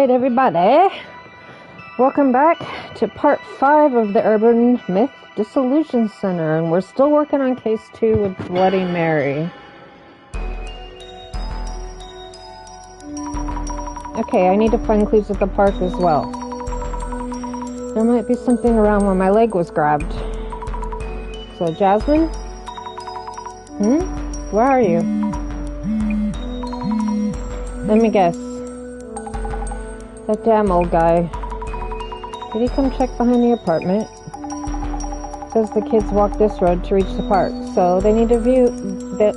Alright, everybody. Welcome back to part 5 of the Urban Myth Dissolution Center. And we're still working on case 2 with Bloody Mary. Okay, I need to find clues at the park as well. There might be something around where my leg was grabbed. So, Jasmine? Where are you? Let me guess. That damn old guy. Did he come check behind the apartment? Says the kids walk this road to reach the park, so they need to view this.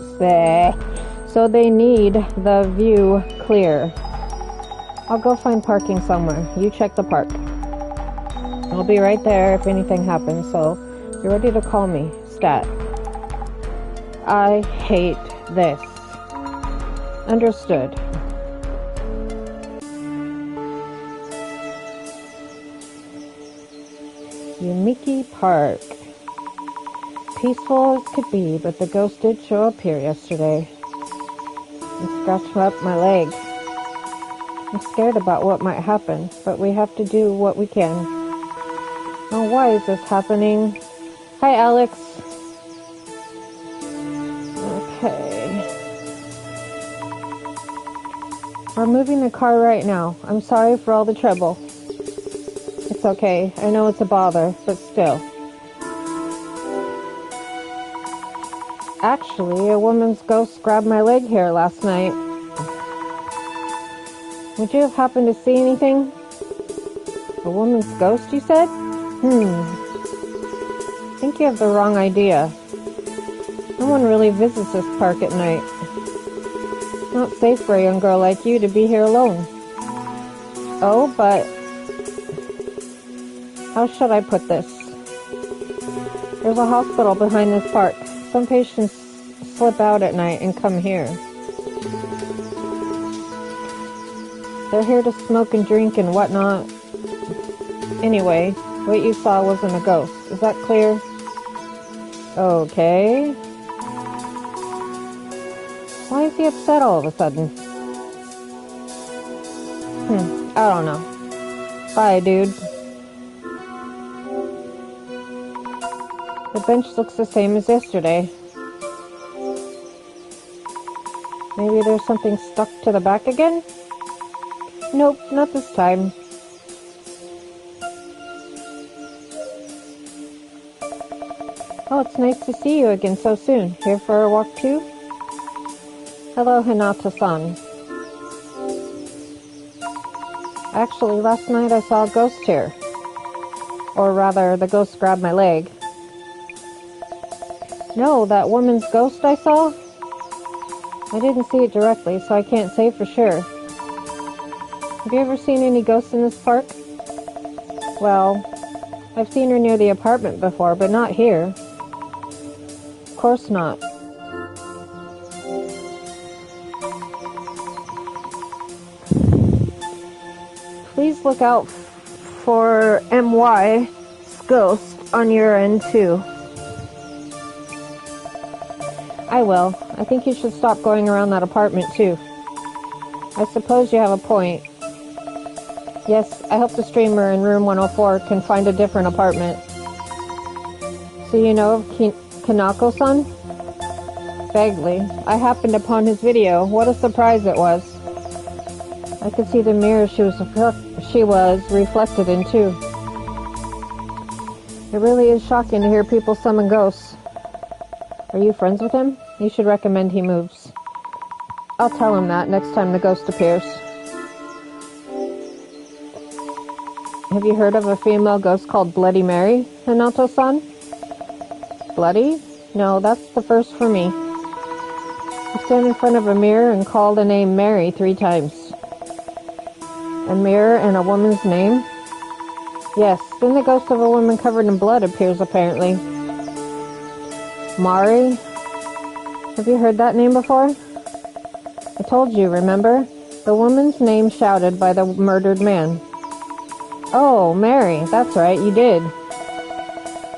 So they need the view clear. I'll go find parking somewhere. You check the park. I'll be right there if anything happens, so you're ready to call me. Stat. I hate this. Understood. Yumiki Park. Peaceful as could be, but the ghost did show up here yesterday and scratched up my leg. I'm scared about what might happen, but we have to do what we can. Oh, why is this happening? Hi, Alex. Okay. We're moving the car right now. I'm sorry for all the trouble. It's okay. I know it's a bother, but still. Actually, a woman's ghost grabbed my leg here last night. Would you have happened to see anything? A woman's ghost, you said? I think you have the wrong idea. No one really visits this park at night. It's not safe for a young girl like you to be here alone. Oh, but... how should I put this? There's a hospital behind this park. Some patients slip out at night and come here. They're here to smoke and drink and whatnot. Anyway, what you saw wasn't a ghost. Is that clear? Okay. Why is he upset all of a sudden? I don't know. Bye, dude. The bench looks the same as yesterday. Maybe there's something stuck to the back again? Nope, not this time. Oh, it's nice to see you again so soon. Here for a walk too? Hello, Hinata-san. Actually, last night I saw a ghost here. Or rather, the ghost grabbed my leg. No, that woman's ghost I saw? I didn't see it directly, so I can't say for sure. Have you ever seen any ghosts in this park? Well, I've seen her near the apartment before, but not here. Of course not. Please look out for MY's ghost on your end too. I will. I think you should stop going around that apartment too. I suppose you have a point. Yes, I hope the streamer in room 104 can find a different apartment. So you know of Kanako-san? Vaguely. I happened upon his video. What a surprise it was. I could see the mirror she was reflected in too. It really is shocking to hear people summon ghosts. Are you friends with him? You should recommend he moves. I'll tell him that next time the ghost appears. Have you heard of a female ghost called Bloody Mary, Hinato-san? Bloody? No, that's the first for me. You stand in front of a mirror and call the name Mary 3 times. A mirror and a woman's name? Yes, then the ghost of a woman covered in blood appears apparently. Mari? Have you heard that name before? I told you, remember? The woman's name shouted by the murdered man. Oh, Mary, that's right, you did.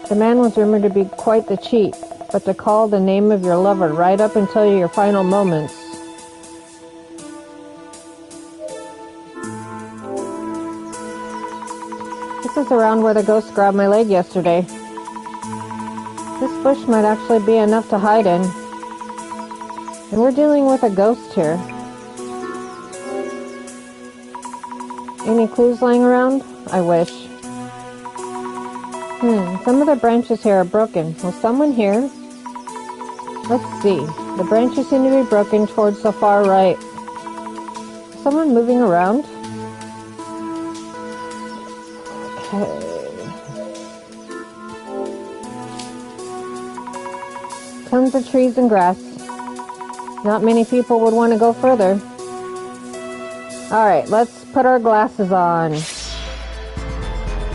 The man was rumored to be quite the cheat, but to call the name of your lover right up until your final moments. This is around where the ghost grabbed my leg yesterday. This bush might actually be enough to hide in. And we're dealing with a ghost here. Any clues lying around? I wish. Some of the branches here are broken. Will someone here? Let's see. The branches seem to be broken towards the far right. Is someone moving around? Okay. Tons of trees and grass. Not many people would want to go further. Alright, let's put our glasses on.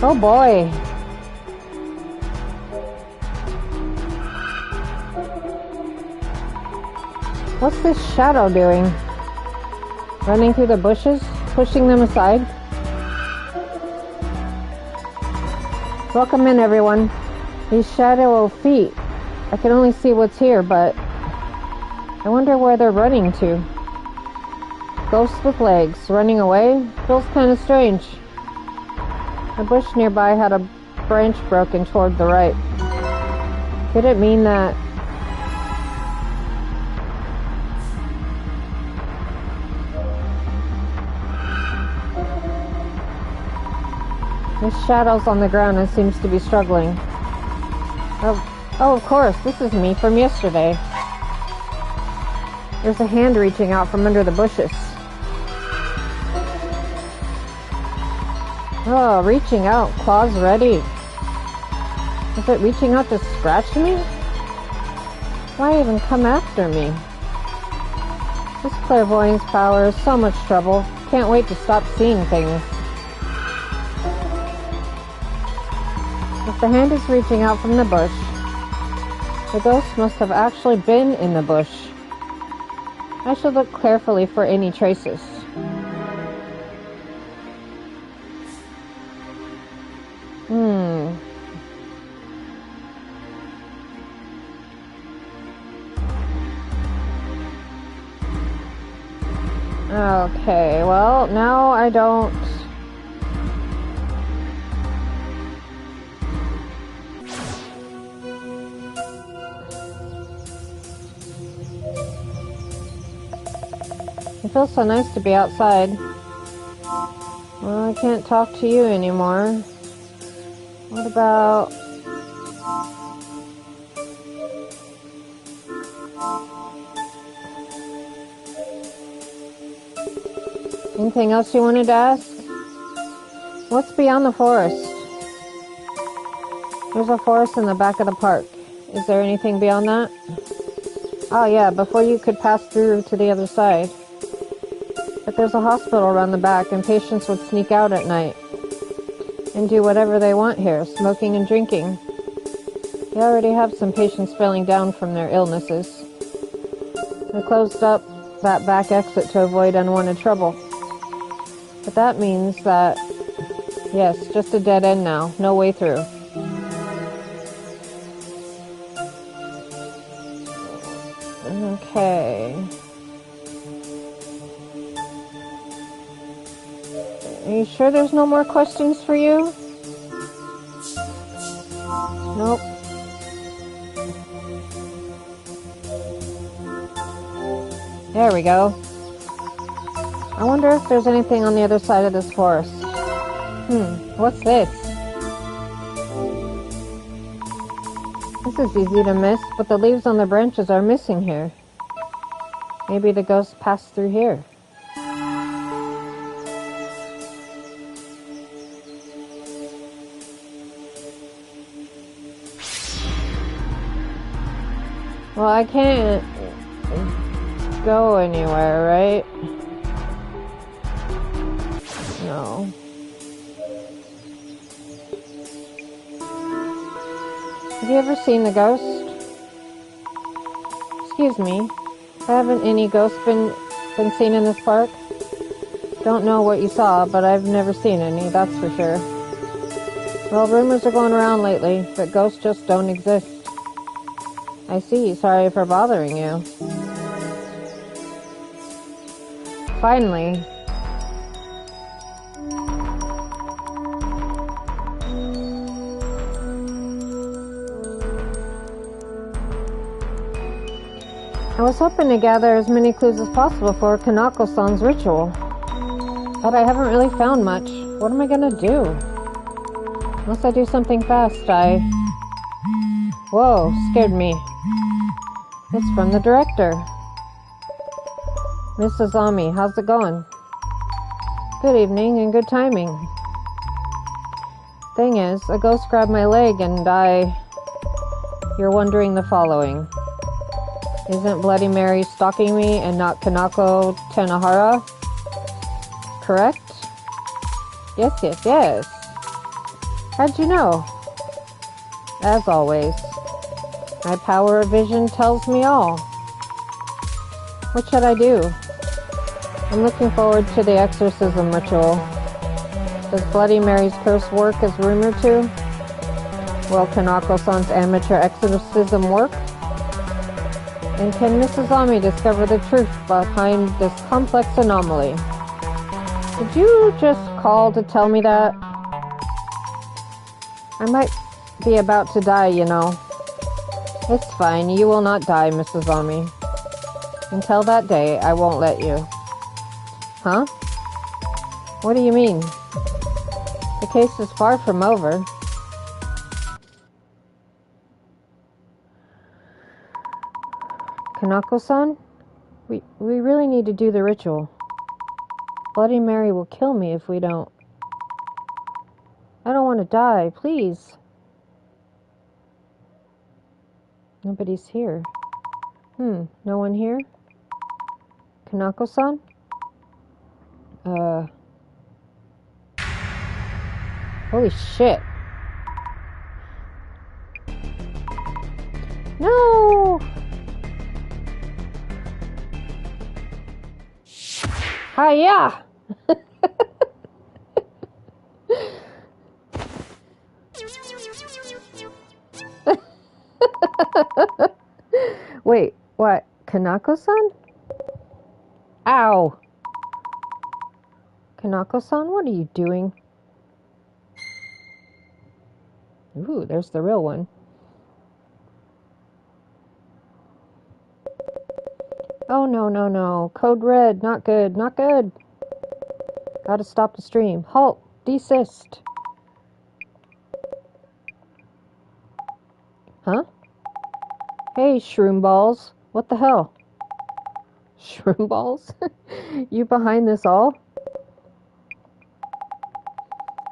Oh boy. What's this shadow doing? Running through the bushes? Pushing them aside? Welcome in, everyone. These shadow feet. I can only see what's here, but I wonder where they're running to. Ghosts with legs running away? Feels kind of strange. A bush nearby had a branch broken toward the right. Could it mean that there's shadows on the ground and seems to be struggling? Oh, of course, this is me from yesterday. There's a hand reaching out from under the bushes. Oh, reaching out, claws ready. Is it reaching out to scratch me? Why even come after me? This clairvoyance power is so much trouble. Can't wait to stop seeing things. If the hand is reaching out from the bush, the ghost must have actually been in the bush. I should look carefully for any traces. Okay, well, now I don't... It feels so nice to be outside. Well, I can't talk to you anymore. What about... Anything else you wanted to ask? What's beyond the forest? There's a forest in the back of the park. Is there anything beyond that? Oh yeah, before you could pass through to the other side. But there's a hospital around the back, and patients would sneak out at night and do whatever they want here, smoking and drinking. You already have some patients feeling down from their illnesses. They closed up that back exit to avoid unwanted trouble. But that means that, yes, just a dead end now, no way through. Okay. Are you sure there's no more questions for you? Nope. There we go. I wonder if there's anything on the other side of this forest. What's this? This is easy to miss, but the leaves on the branches are missing here. Maybe the ghost passed through here. Well, I can't go anywhere, right? No. Have you ever seen the ghost? Excuse me. Haven't any ghosts been seen in this park? Don't know what you saw, but I've never seen any, that's for sure. Well, rumors are going around lately, but ghosts just don't exist. I see. Sorry for bothering you. Finally. I was hoping to gather as many clues as possible for Kanako-san's ritual, but I haven't really found much. What am I gonna do? Unless I do something fast, Whoa, scared me. It's from the director. Miss Azami, how's it going? Good evening and good timing. Thing is, a ghost grabbed my leg and You're wondering the following. Isn't Bloody Mary stalking me and not Kanako Tanahara? Correct? Yes. How'd you know? As always, my power of vision tells me all. What should I do? I'm looking forward to the exorcism ritual. Does Bloody Mary's curse work as rumored to? Will Kanako-san's amateur exorcism work? And can Mrs. Ami discover the truth behind this complex anomaly? Did you just call to tell me that? I might be about to die, you know. It's fine, you will not die, Mrs. Ami. Until that day, I won't let you. Huh? What do you mean? The case is far from over. Kanako-san? We really need to do the ritual. Bloody Mary will kill me if we don't. I don't want to die, please. Nobody's here. No one here? Kanako-san? Holy shit. No! Hiya! Wait, what? Kanako-san? Ow! Kanako-san, what are you doing? Ooh, there's the real one. Oh, no. Code red. Not good. Gotta stop the stream. Halt. Desist. Huh? Hey, shroom balls. What the hell? Shroom balls? You behind this all?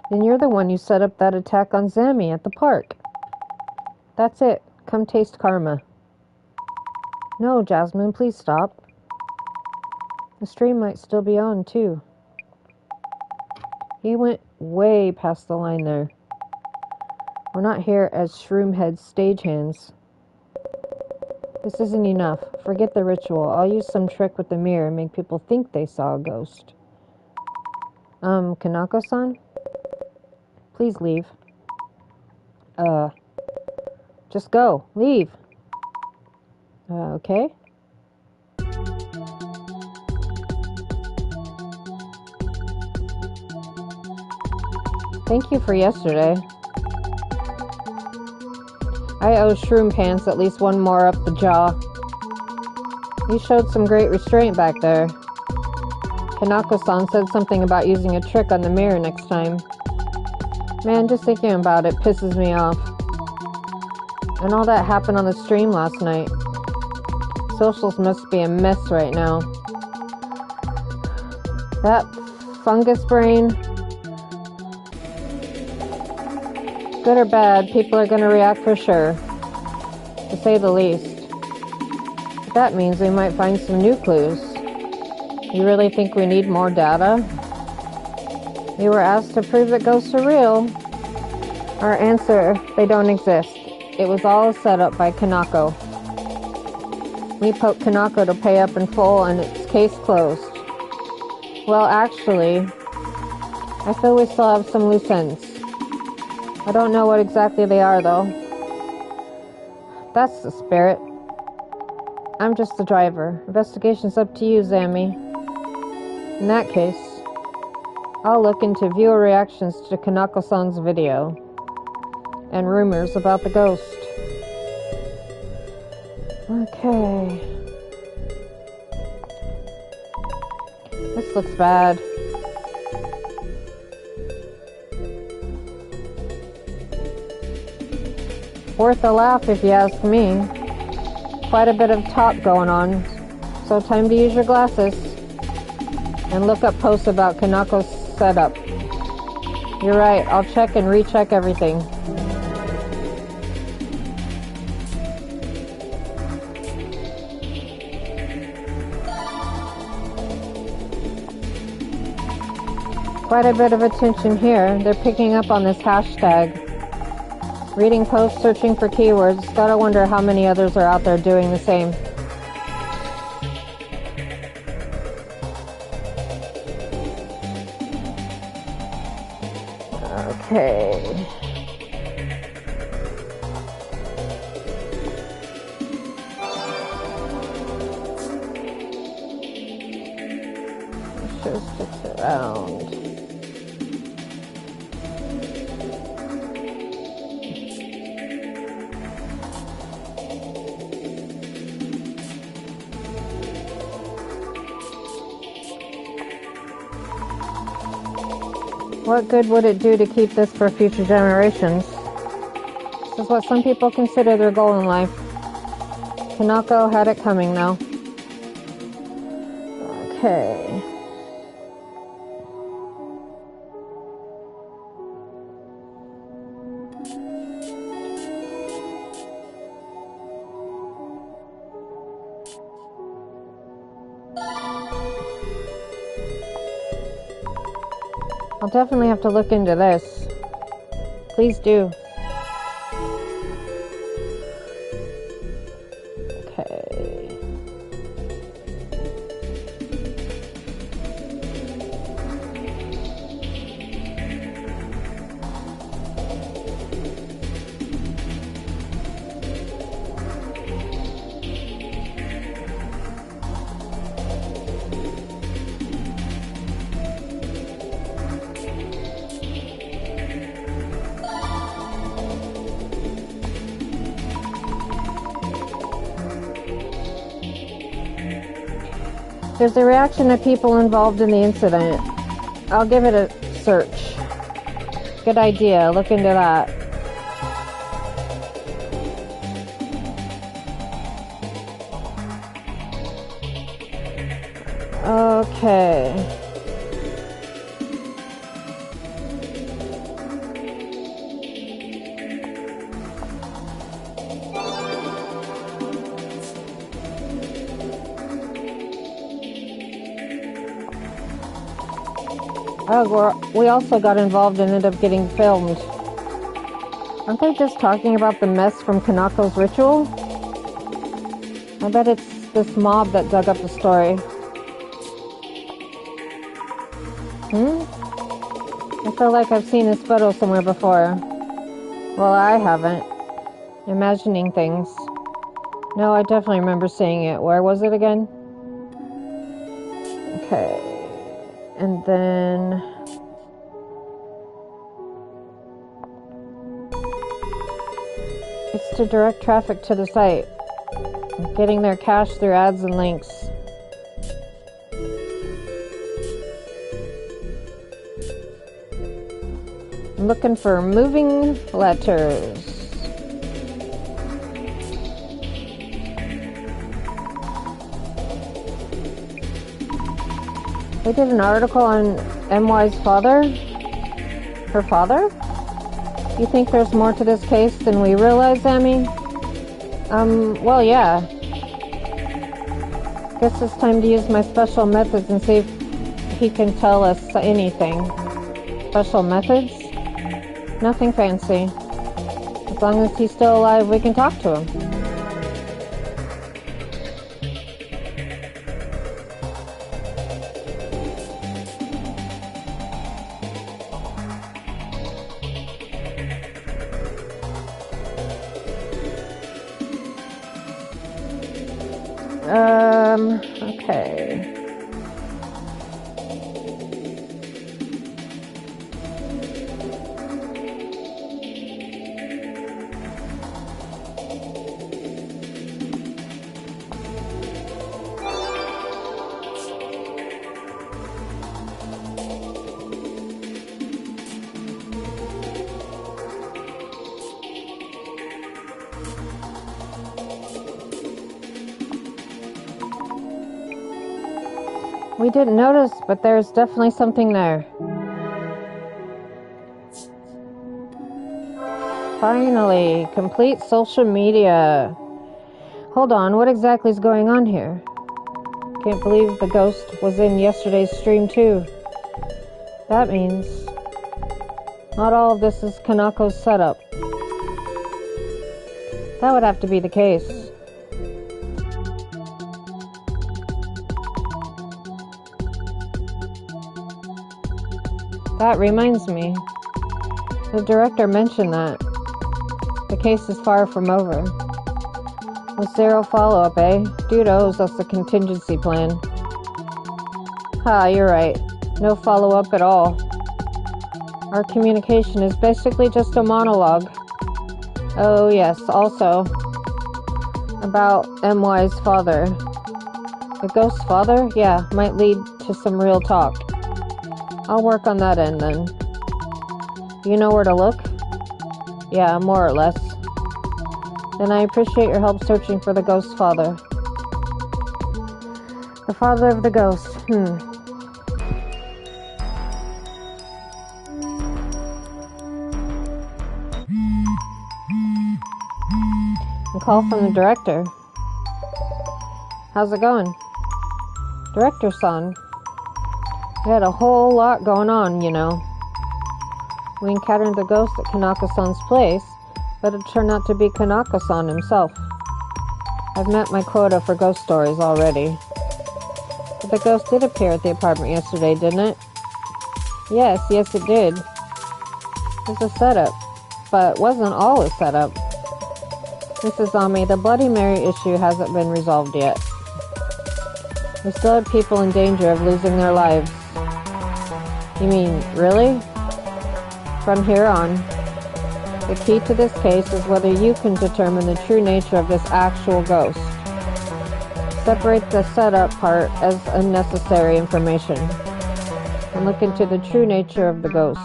Then you're the one who set up that attack on Zami at the park. That's it. Come taste karma. No, Jasmine, please stop. The stream might still be on, too. He went way past the line there. We're not here as Shroomhead's stagehands. This isn't enough. Forget the ritual. I'll use some trick with the mirror and make people think they saw a ghost. Kanako-san? Please leave. Just go. Leave. Okay. Thank you for yesterday. I owe Shroom Pants at least one more up the jaw. You showed some great restraint back there. Kanako-san said something about using a trick on the mirror next time. Man, just thinking about it pisses me off. And all that happened on the stream last night. Socials must be a mess right now. That fungus brain. Good or bad, people are going to react for sure. To say the least. But that means we might find some new clues. You really think we need more data? We were asked to prove that ghosts are real. Our answer, they don't exist. It was all set up by Kanako. We poked Kanako to pay up in full and it's case closed. Well, actually, I feel we still have some loose ends. I don't know what exactly they are, though. That's the spirit. I'm just the driver. Investigation's up to you, Zami. In that case, I'll look into viewer reactions to Kanako-san's video and rumors about the ghost. Okay. This looks bad. Worth a laugh if you ask me. Quite a bit of talk going on. So time to use your glasses. And look up posts about Kanako's setup. You're right, I'll check and recheck everything. Quite a bit of attention here. They're picking up on this hashtag. Reading posts, searching for keywords. Gotta wonder how many others are out there doing the same. Okay. Show sticks around. What good would it do to keep this for future generations? This is what some people consider their goal in life. Kanako had it coming though. Okay. I'll definitely have to look into this. Please do. Okay. There's a reaction of people involved in the incident. I'll give it a search. Good idea. Look into that. Okay. Oh, we also got involved and ended up getting filmed. Aren't they just talking about the mess from Kanako's ritual? I bet it's this mob that dug up the story. I feel like I've seen this photo somewhere before. Well, I haven't. Imagining things. No, I definitely remember seeing it. Where was it again? Okay. And then... it's to direct traffic to the site. Getting their cash through ads and links. I'm looking for moving letters. They did an article on MY's father? Her father? You think there's more to this case than we realize, Amy? Well, yeah. Guess it's time to use my special methods and see if he can tell us anything. Special methods? Nothing fancy. As long as he's still alive, we can talk to him. Okay. We didn't notice, but there's definitely something there. Finally, complete social media. Hold on, what exactly is going on here? Can't believe the ghost was in yesterday's stream too. That means not all of this is Kanako's setup. That would have to be the case. That reminds me. The director mentioned that. The case is far from over. With zero follow-up, eh? Dude owes us a contingency plan. Ha, you're right. No follow-up at all. Our communication is basically just a monologue. Oh yes, also about MY's father. The ghost's father? Yeah, might lead to some real talk. I'll work on that end then. You know where to look? Yeah, more or less. Then I appreciate your help searching for the ghost's father. The father of the ghost. A call from the director. How's it going? Director-san. We had a whole lot going on, you know. We encountered the ghost at Kanako-san's place, but it turned out to be Kanako-san himself. I've met my quota for ghost stories already. But the ghost did appear at the apartment yesterday, didn't it? Yes, it did. It was a setup, but wasn't all a setup. Mrs. Ami, the Bloody Mary issue hasn't been resolved yet. We still have people in danger of losing their lives. You mean, really? From here on, the key to this case is whether you can determine the true nature of this actual ghost. Separate the setup part as unnecessary information, and look into the true nature of the ghost.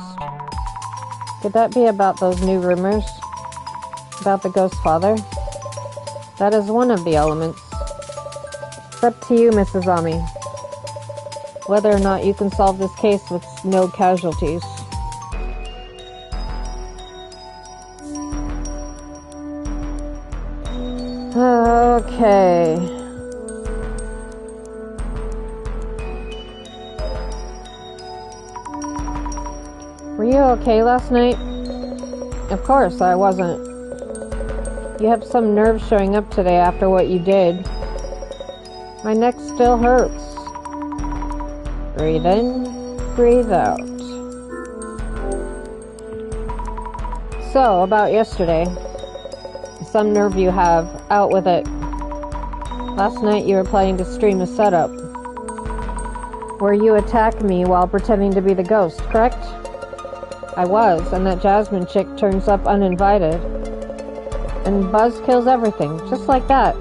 Could that be about those new rumors? About the ghost's father? That is one of the elements. It's up to you, Mrs. Ami, whether or not you can solve this case with no casualties. Okay. Were you okay last night? Of course, I wasn't. You have some nerve showing up today after what you did. My neck still hurts. Breathe in, breathe out. So, about yesterday. Some nerve you have. Out with it. Last night you were planning to stream a setup where you attack me while pretending to be the ghost, correct? I was, and that Jasmine chick turns up uninvited. And Buzz kills everything, just like that.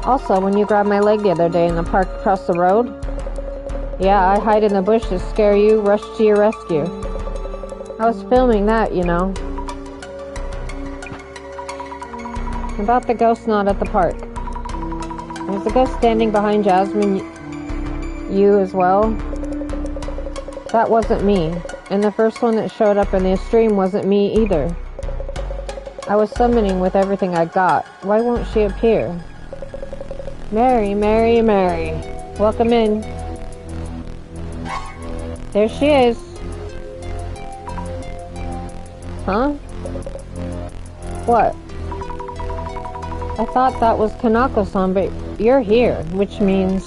Also, when you grabbed my leg the other day in the park across the road, yeah, I hide in the bush to scare you, rush to your rescue. I was filming that, you know. About the ghost not at the park. Was the ghost standing behind Jasmine you as well? That wasn't me. And the first one that showed up in the stream wasn't me either. I was summoning with everything I got. Why won't she appear? Mary, Mary, Mary. Welcome in. There she is. Huh? What? I thought that was Kanako-san, but you're here, which means...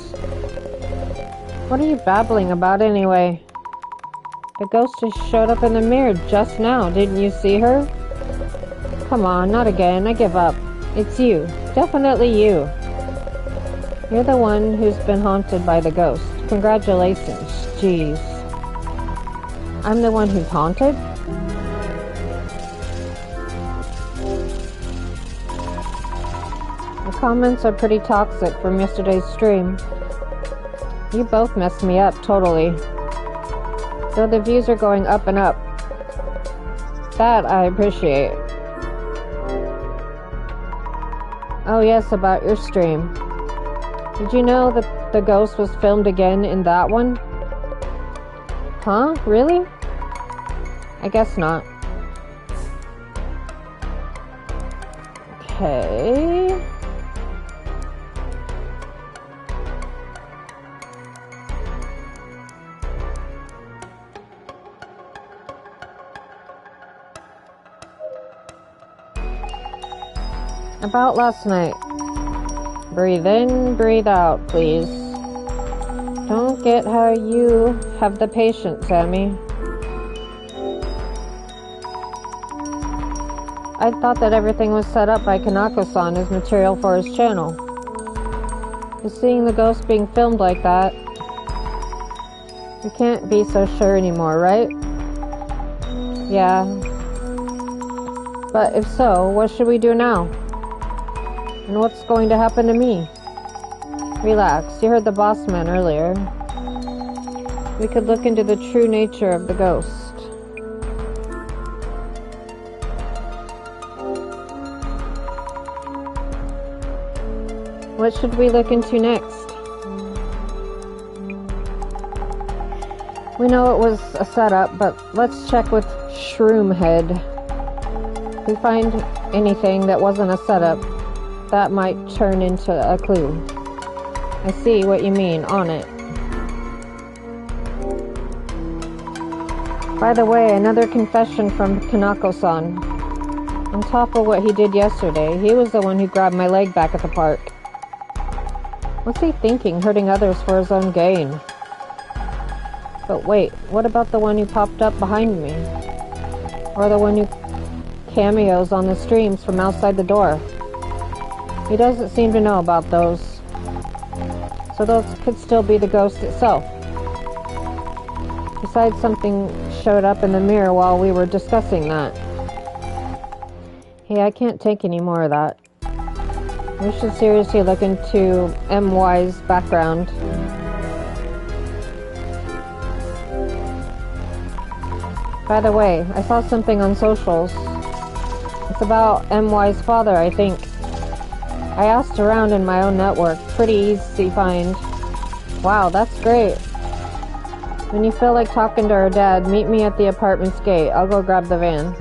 What are you babbling about anyway? The ghost just showed up in the mirror just now. Didn't you see her? Come on, not again. I give up. It's you. Definitely you. You're the one who's been haunted by the ghost. Congratulations. Jeez. I'm the one who's haunted? The comments are pretty toxic from yesterday's stream. You both messed me up, totally. So the views are going up and up. That I appreciate. Oh yes, about your stream. Did you know that the ghost was filmed again in that one? Huh? Really? I guess not. Okay. About last night. Breathe in, breathe out, please. Don't get how you have the patience, Sammy. I thought that everything was set up by Kanako-san as material for his channel. Just seeing the ghost being filmed like that, you can't be so sure anymore, right? Yeah. But if so, what should we do now? And what's going to happen to me? Relax, you heard the boss man earlier. We could look into the true nature of the ghost. What should we look into next? We know it was a setup, but let's check with Shroomhead. If we find anything that wasn't a setup, that might turn into a clue. I see what you mean. On it. By the way, another confession from Kanako-san. On top of what he did yesterday, he was the one who grabbed my leg back at the park. What's he thinking, hurting others for his own gain? But wait, what about the one who popped up behind me? Or the one who cameos on the streams from outside the door? He doesn't seem to know about those. So those could still be the ghost itself. Besides, something showed up in the mirror while we were discussing that. Hey, I can't take any more of that. We should seriously look into MY's background. By the way, I saw something on socials. It's about MY's father, I think. I asked around in my own network. Pretty easy find. Wow, that's great. When you feel like talking to her dad, meet me at the apartment's gate. I'll go grab the van.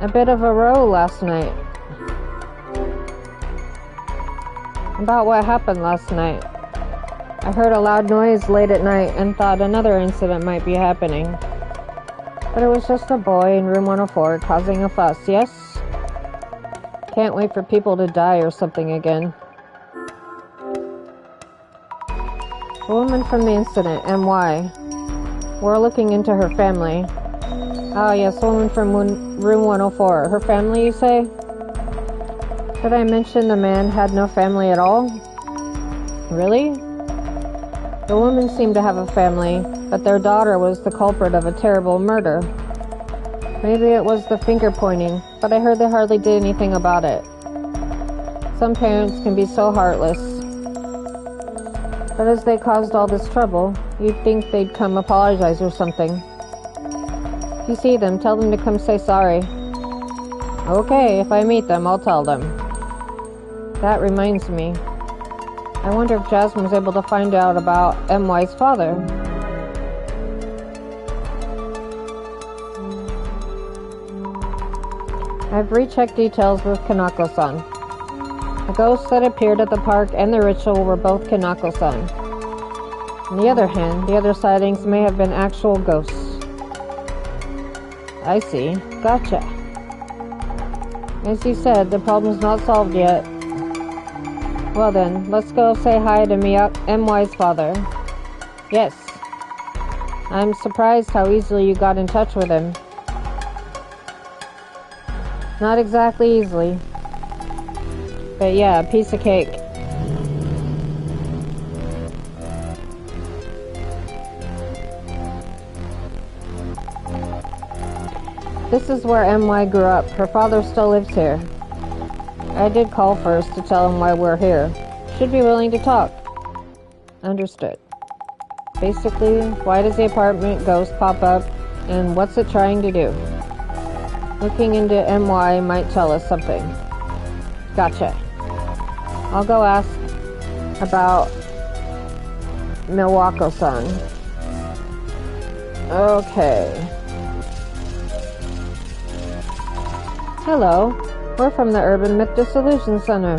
A bit of a row last night. About what happened last night. I heard a loud noise late at night and thought another incident might be happening. But it was just a boy in room 104 causing a fuss, yes? Can't wait for people to die or something again. The woman from the incident, MY. We're looking into her family. Oh yes, the woman from room 104. Her family, you say? Did I mention the man had no family at all? Really? The woman seemed to have a family, but their daughter was the culprit of a terrible murder. Maybe it was the finger pointing, but I heard they hardly did anything about it. Some parents can be so heartless. But as they caused all this trouble, you'd think they'd come apologize or something. If you see them, tell them to come say sorry. Okay, if I meet them, I'll tell them. That reminds me. I wonder if Jasmine was able to find out about MY's father. I've rechecked details with Kanako-san. The ghosts that appeared at the park and the ritual were both Kanako-san. On the other hand, the other sightings may have been actual ghosts. I see. Gotcha. As you said, the problem's not solved yet. Well then, let's go say hi to MY's father. Yes. I'm surprised how easily you got in touch with him. Not exactly easily. But yeah, piece of cake. This is where MY grew up. Her father still lives here. I did call first to tell him why we're here. Should be willing to talk. Understood. Basically, why does the apartment ghost pop up, and what's it trying to do? Looking into MY might tell us something. Gotcha. I'll go ask about Milwaukee-san. Okay. Hello. We're from the Urban Myth Dissolution Center.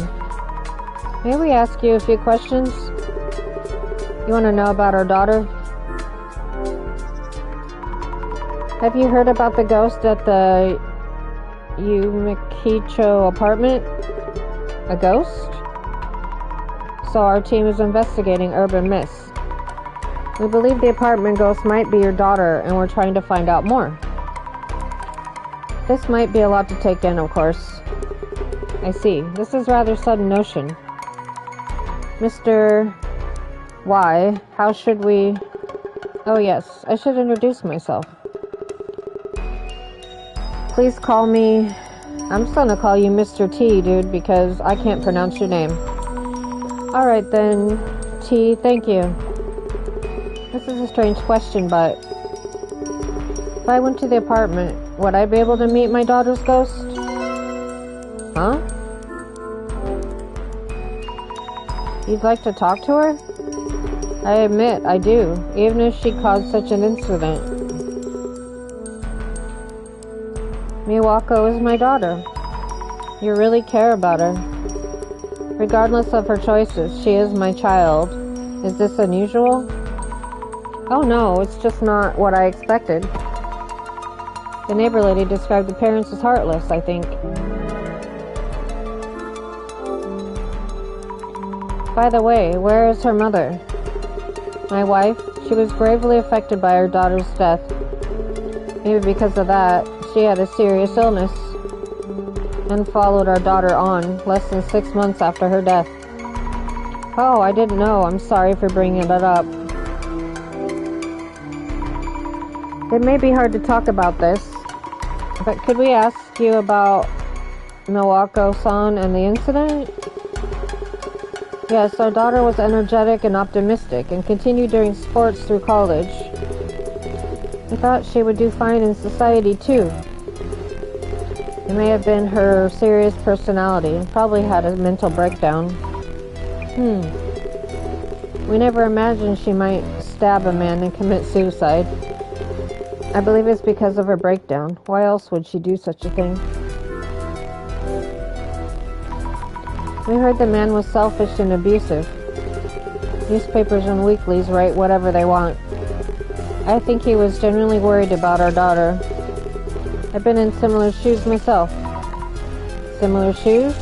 May we ask you a few questions? You want to know about our daughter? Have you heard about the ghost at the Yumikicho apartment? A ghost? So our team is investigating urban myths. We believe the apartment ghost might be your daughter, and we're trying to find out more. This might be a lot to take in, of course. I see. This is rather sudden notion. Mr. Y, how should we... Oh yes, I should introduce myself. Please call me... I'm just gonna call you Mr. T, dude, because I can't pronounce your name. Alright then, T, thank you. This is a strange question, but... If I went to the apartment, would I be able to meet my daughter's ghost? Huh? You'd like to talk to her? I admit, I do, even if she caused such an incident. Miwako is my daughter. You really care about her. Regardless of her choices, she is my child. Is this unusual? Oh no, it's just not what I expected. The neighbor lady described the parents as heartless, I think. By the way, where is her mother? My wife, she was gravely affected by her daughter's death. Maybe because of that, she had a serious illness and followed our daughter on less than 6 months after her death. Oh, I didn't know. I'm sorry for bringing that up. It may be hard to talk about this, but could we ask you about Milwaukee-san and the incident? Yes, our daughter was energetic and optimistic and continued doing sports through college. We thought she would do fine in society too. It may have been her serious personality and probably had a mental breakdown. We never imagined she might stab a man and commit suicide. I believe it's because of her breakdown. Why else would she do such a thing? We heard the man was selfish and abusive. Newspapers and weeklies write whatever they want. I think he was genuinely worried about our daughter. I've been in similar shoes myself. Similar shoes?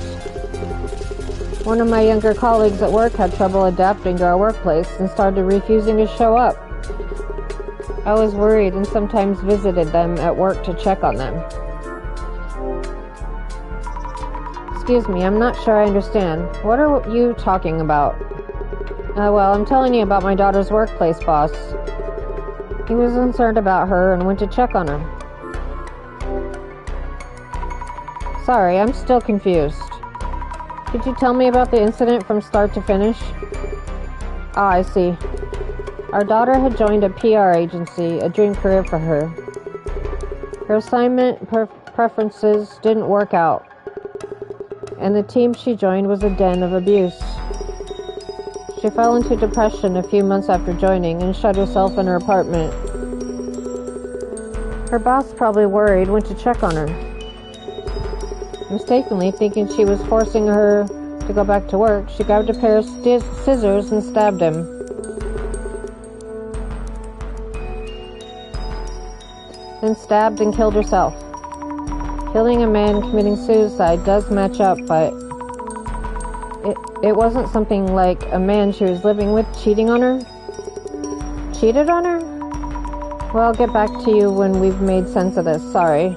One of my younger colleagues at work had trouble adapting to our workplace and started refusing to show up. I was worried and sometimes visited them at work to check on them. Excuse me, I'm not sure I understand. What are you talking about? Well, I'm telling you about my daughter's workplace boss. He was concerned about her and went to check on her. Sorry, I'm still confused. Could you tell me about the incident from start to finish? Ah, I see. Our daughter had joined a PR agency, a dream career for her. Her assignment preferences didn't work out, and the team she joined was a den of abuse. She fell into depression a few months after joining and shut herself in her apartment. Her boss, probably worried, went to check on her. Mistakenly thinking she was forcing her to go back to work, she grabbed a pair of scissors and stabbed him. Then stabbed and killed herself. Killing a man committing suicide does match up, but it wasn't something like a man she was living with cheating on her? Cheated on her? Well, I'll get back to you when we've made sense of this. Sorry.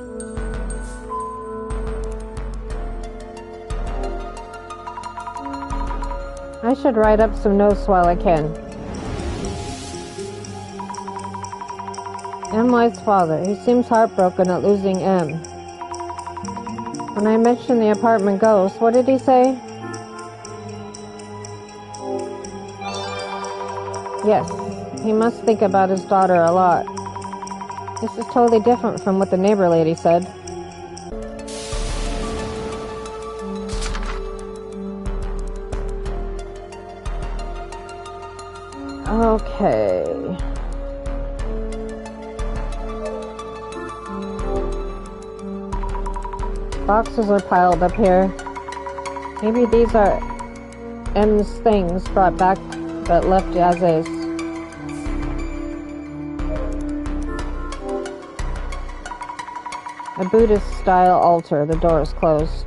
I should write up some notes while I can. M.Y.'s father. He seems heartbroken at losing M. When I mentioned the apartment ghost, what did he say? Yes, he must think about his daughter a lot. This is totally different from what the neighbor lady said. Okay. Boxes are piled up here. Maybe these are M's things brought back but left as is. A Buddhist-style altar. The door is closed.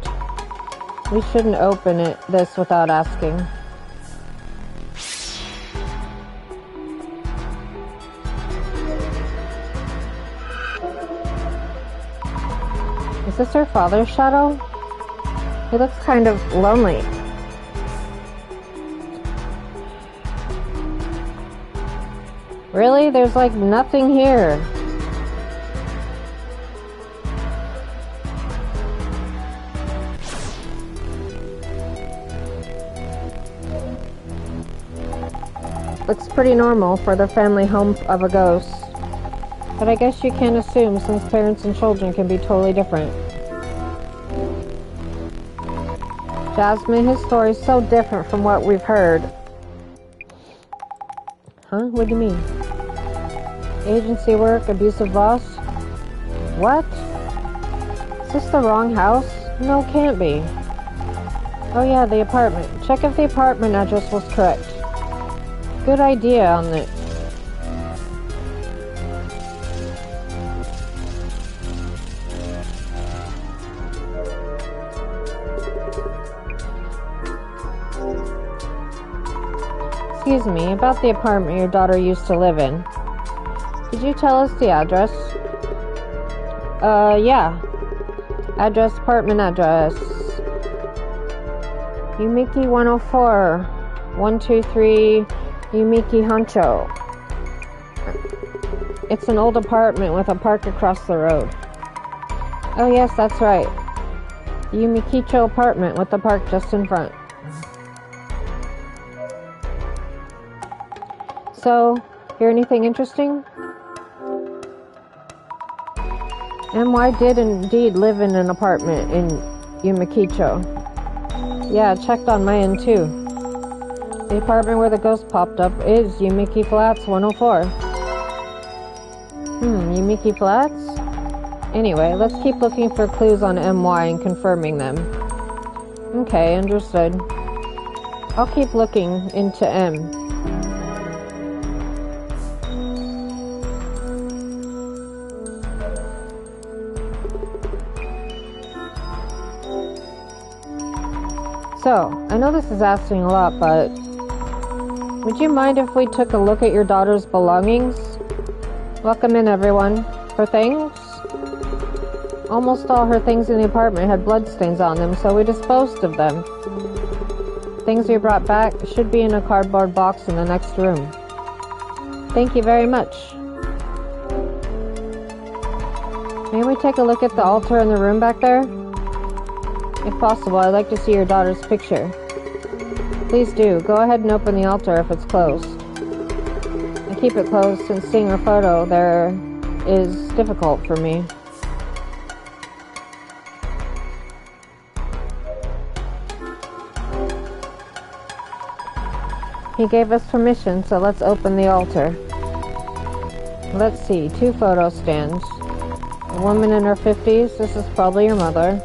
We shouldn't open this without asking. Is this her father's shadow? He looks kind of lonely. Really? There's like nothing here. Looks pretty normal for the family home of a ghost. But I guess you can't assume since parents and children can be totally different. Jasmine, his story's so different from what we've heard. Huh? What do you mean? Agency work, abusive boss? What? Is this the wrong house? No, can't be. Oh yeah, the apartment. Check if the apartment address was correct. Good idea on it. Excuse me, about the apartment your daughter used to live in. Could you tell us the address? Yeah. Address, apartment address. Yumiki 104, 123 Yumiki Honcho. It's an old apartment with a park across the road. Oh yes, that's right. Yumikicho apartment with the park just in front. So, hear anything interesting? MY did indeed live in an apartment in Yumikicho. Yeah, checked on my end too. The apartment where the ghost popped up is Yumiki Flats 104. Yumiki Flats? Anyway, let's keep looking for clues on MY and confirming them. Okay, understood. I'll keep looking into M. So, I know this is asking a lot, but would you mind if we took a look at your daughter's belongings? Welcome in, everyone. Her things? Almost all her things in the apartment had bloodstains on them, so we disposed of them. Things we brought back should be in a cardboard box in the next room. Thank you very much. May we take a look at the altar in the room back there? If possible, I'd like to see your daughter's picture. Please do. Go ahead and open the altar if it's closed. And keep it closed since seeing her photo there is difficult for me. He gave us permission, so let's open the altar. Let's see, 2 photo stands. A woman in her 50s, this is probably your mother.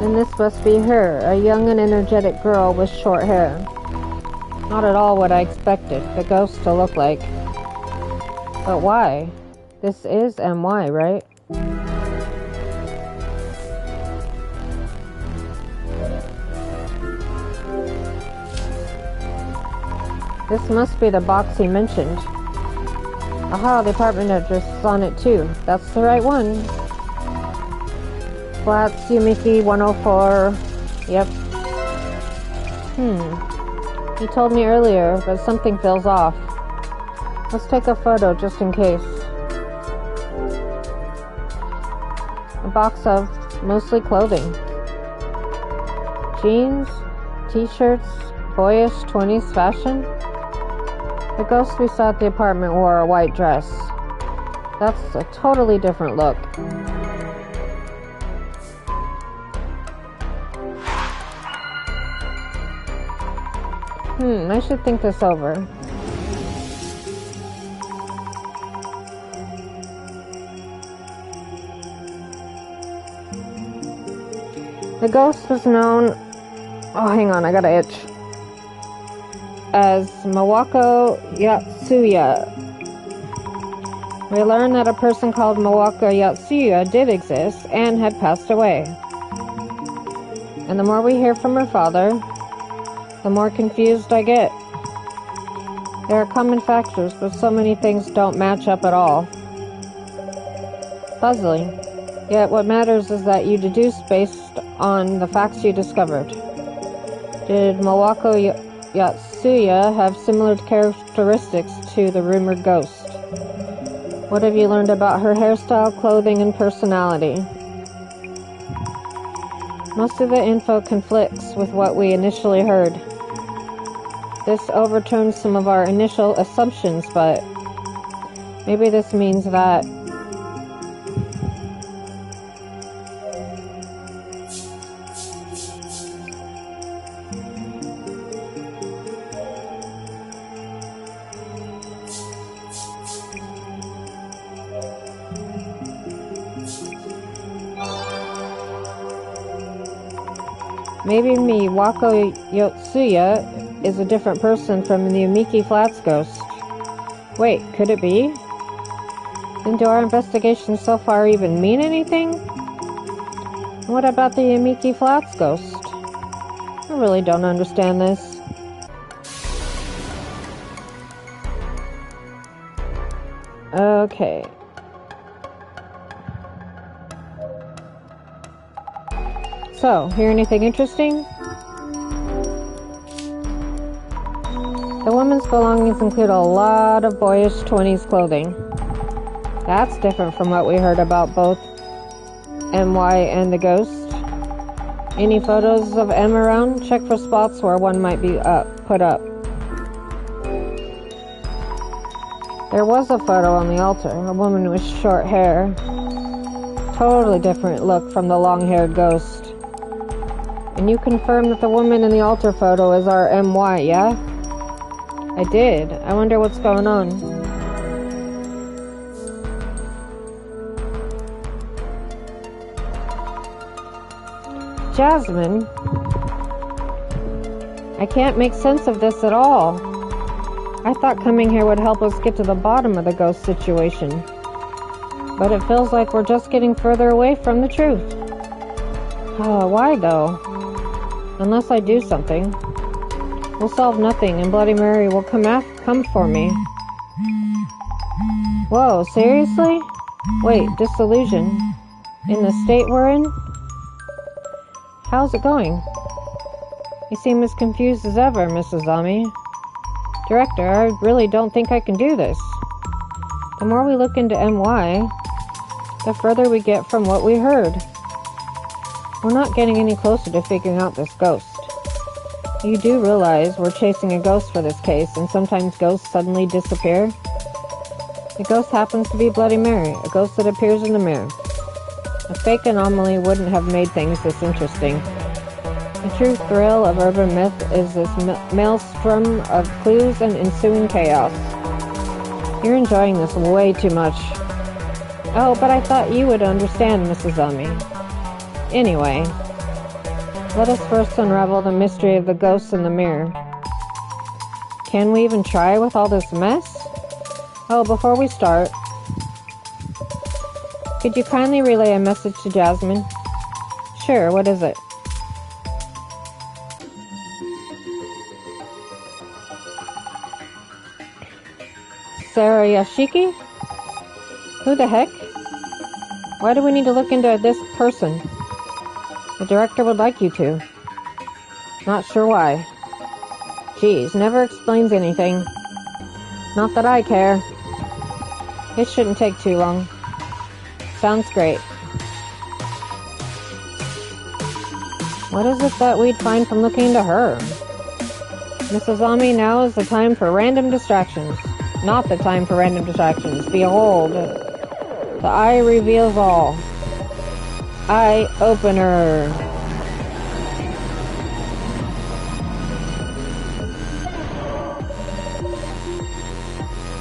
And this must be her, a young and energetic girl with short hair. Not at all what I expected the ghost to look like. But why? This is MY, right? This must be the box he mentioned. Aha, the apartment address is on it too. That's the right one. Flats, Yumiki 104. Yep. He told me earlier, but something feels off. Let's take a photo just in case. A box of mostly clothing. Jeans, t-shirts, boyish 20s fashion. The ghost we saw at the apartment wore a white dress. That's a totally different look. I should think this over. The ghost was known... Oh, hang on, I got an itch. As Mawako Yatsuya. We learned that a person called Mawako Yatsuya did exist and had passed away. And the more we hear from her father, the more confused I get. There are common factors, but so many things don't match up at all. Puzzling. Yet what matters is that you deduce based on the facts you discovered. Did Mawako Yatsuya have similar characteristics to the rumored ghost? What have you learned about her hairstyle, clothing, and personality? Most of the info conflicts with what we initially heard. This overturns some of our initial assumptions, but maybe this means that maybe Miyako Yotsuya is a different person from the Yumiki Flats ghost. Wait, could it be? Then do our investigations so far even mean anything? What about the Yumiki Flats ghost? I really don't understand this. Okay. So, hear anything interesting? The woman's belongings include a lot of boyish 20s clothing. That's different from what we heard about both MY and the ghost. Any photos of M around? Check for spots where one might be put up. There was a photo on the altar, a woman with short hair. Totally different look from the long-haired ghost. And you confirmed that the woman in the altar photo is our MY, yeah? I did. I wonder what's going on. Jasmine? I can't make sense of this at all. I thought coming here would help us get to the bottom of the ghost situation. But it feels like we're just getting further away from the truth. Why though? Unless I do something. We'll solve nothing, and Bloody Mary will come for me. Whoa, seriously? Wait, Dissolution? In the state we're in? How's it going? You seem as confused as ever, Mrs. Ami. Director, I really don't think I can do this. The more we look into MY, the further we get from what we heard. We're not getting any closer to figuring out this ghost. You do realize we're chasing a ghost for this case, and sometimes ghosts suddenly disappear? The ghost happens to be Bloody Mary, a ghost that appears in the mirror. A fake anomaly wouldn't have made things this interesting. The true thrill of urban myth is this maelstrom of clues and ensuing chaos. You're enjoying this way too much. Oh, but I thought you would understand, Mrs. Ami. Anyway, let us first unravel the mystery of the ghosts in the mirror. Can we even try with all this mess? Oh, before we start, could you kindly relay a message to Jasmine? Sure, what is it? Sarah Yashiki? Who the heck? Why do we need to look into this person? The director would like you to. Not sure why. Geez, never explains anything. Not that I care. It shouldn't take too long. Sounds great. What is it that we'd find from looking into her? Mrs. Ami, now is the time for random distractions. Not the time for random distractions. Behold, the eye reveals all. Eye opener.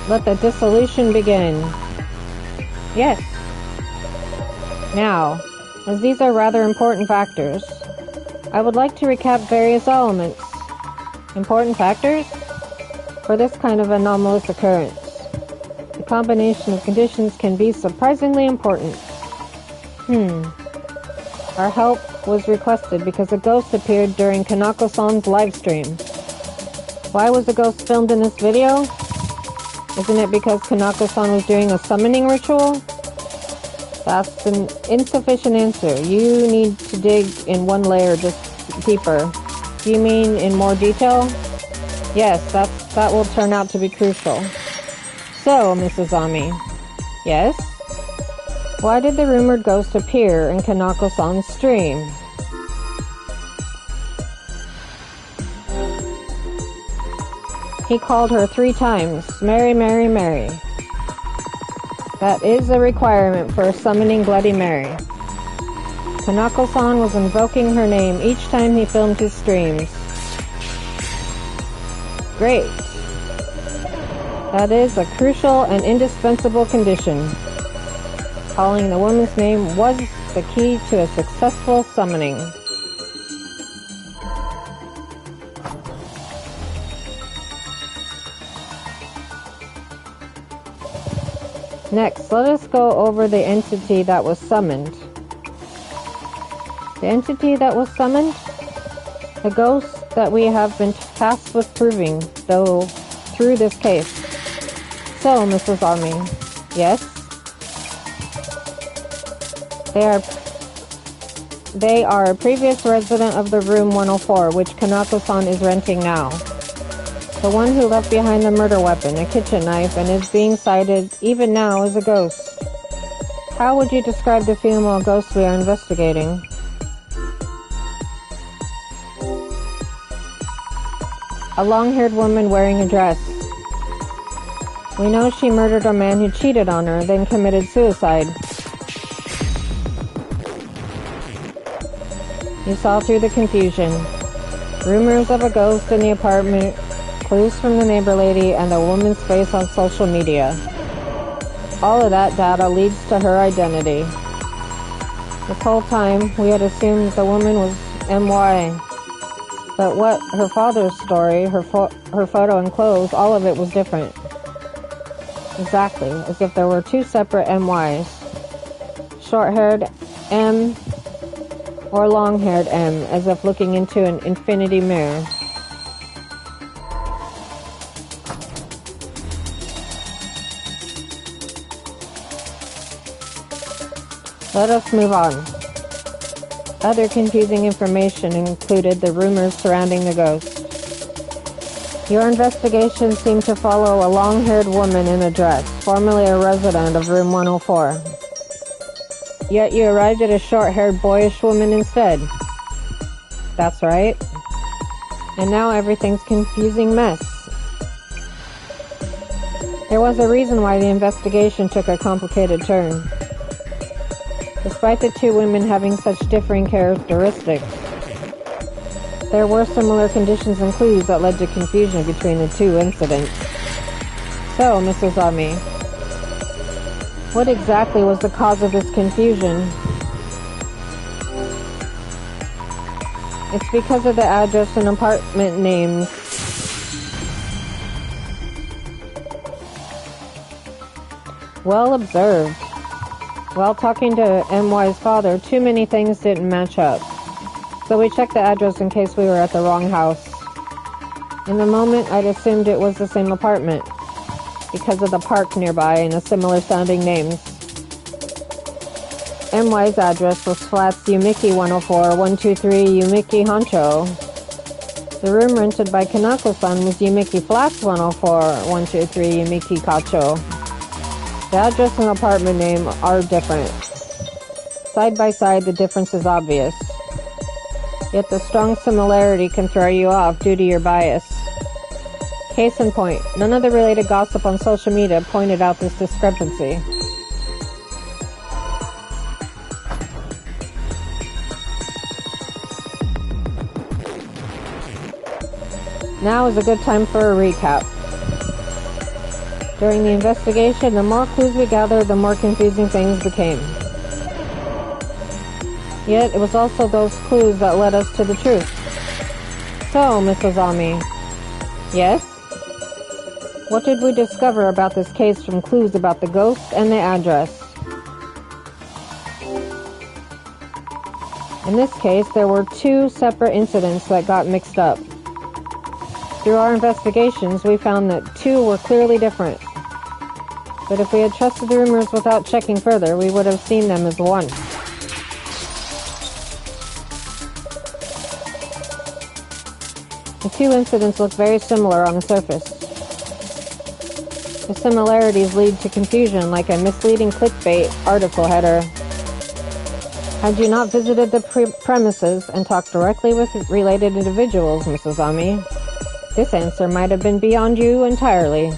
Let the dissolution begin. Yes. Now, as these are rather important factors, I would like to recap various elements. Important factors? For this kind of anomalous occurrence, the combination of conditions can be surprisingly important. Our help was requested because a ghost appeared during Kanako-san's live stream. Why was the ghost filmed in this video? Isn't it because Kanako-san was doing a summoning ritual? That's an insufficient answer. You need to dig in one layer just deeper. Do you mean in more detail? Yes, that will turn out to be crucial. So, Mrs. Ami. Yes? Why did the rumored ghost appear in Kanako-san's stream? He called her 3 times, Mary, Mary, Mary. That is a requirement for summoning Bloody Mary. Kanako-san was invoking her name each time he filmed his streams. Great. That is a crucial and indispensable condition. Calling the woman's name was the key to a successful summoning. Next, let us go over the entity that was summoned. The entity that was summoned? The ghost that we have been tasked with proving, though, through this case. So, Mrs. Ami, yes? They are a previous resident of the room 104, which Kanako-san is renting now. The one who left behind the murder weapon, a kitchen knife, and is being cited, even now, as a ghost. How would you describe the female ghost we are investigating? A long-haired woman wearing a dress. We know she murdered a man who cheated on her, then committed suicide. You saw through the confusion. Rumors of a ghost in the apartment, clues from the neighbor lady, and the woman's face on social media. All of that data leads to her identity. This whole time, we had assumed the woman was MY. But what her father's story, her photo and clothes, all of it was different. Exactly, as if there were 2 separate MYs. Short-haired M or long-haired M, as if looking into an infinity mirror. Let us move on. Other confusing information included the rumors surrounding the ghost. Your investigation seemed to follow a long-haired woman in a dress, formerly a resident of room 104. Yet you arrived at a short-haired boyish woman instead. That's right. And now everything's confusing mess. There was a reason why the investigation took a complicated turn. Despite the 2 women having such differing characteristics, there were similar conditions and clues that led to confusion between the 2 incidents. So, Mrs. Ami, what exactly was the cause of this confusion? It's because of the address and apartment names. Well observed. While talking to MY's father, too many things didn't match up. So we checked the address in case we were at the wrong house. In the moment, I'd assumed it was the same apartment, because of the park nearby and the similar sounding names. MY's address was Flats Yumiki 104, 123 Yumiki Honcho. The room rented by Kanako-san was Yumiki Flats 104, 123 Yumiki Kacho. The address and apartment name are different. Side by side, the difference is obvious. Yet the strong similarity can throw you off due to your bias. Case in point, none of the related gossip on social media pointed out this discrepancy. Now is a good time for a recap. During the investigation, the more clues we gathered, the more confusing things became. Yet, it was also those clues that led us to the truth. So, Mrs. Ami. Yes? What did we discover about this case from clues about the ghost and the address? In this case, there were two separate incidents that got mixed up. Through our investigations, we found that two were clearly different. But if we had trusted the rumors without checking further, we would have seen them as one. The two incidents look very similar on the surface. The similarities lead to confusion, like a misleading clickbait article header. Had you not visited the premises and talked directly with related individuals, Mrs. Ami, this answer might have been beyond you entirely.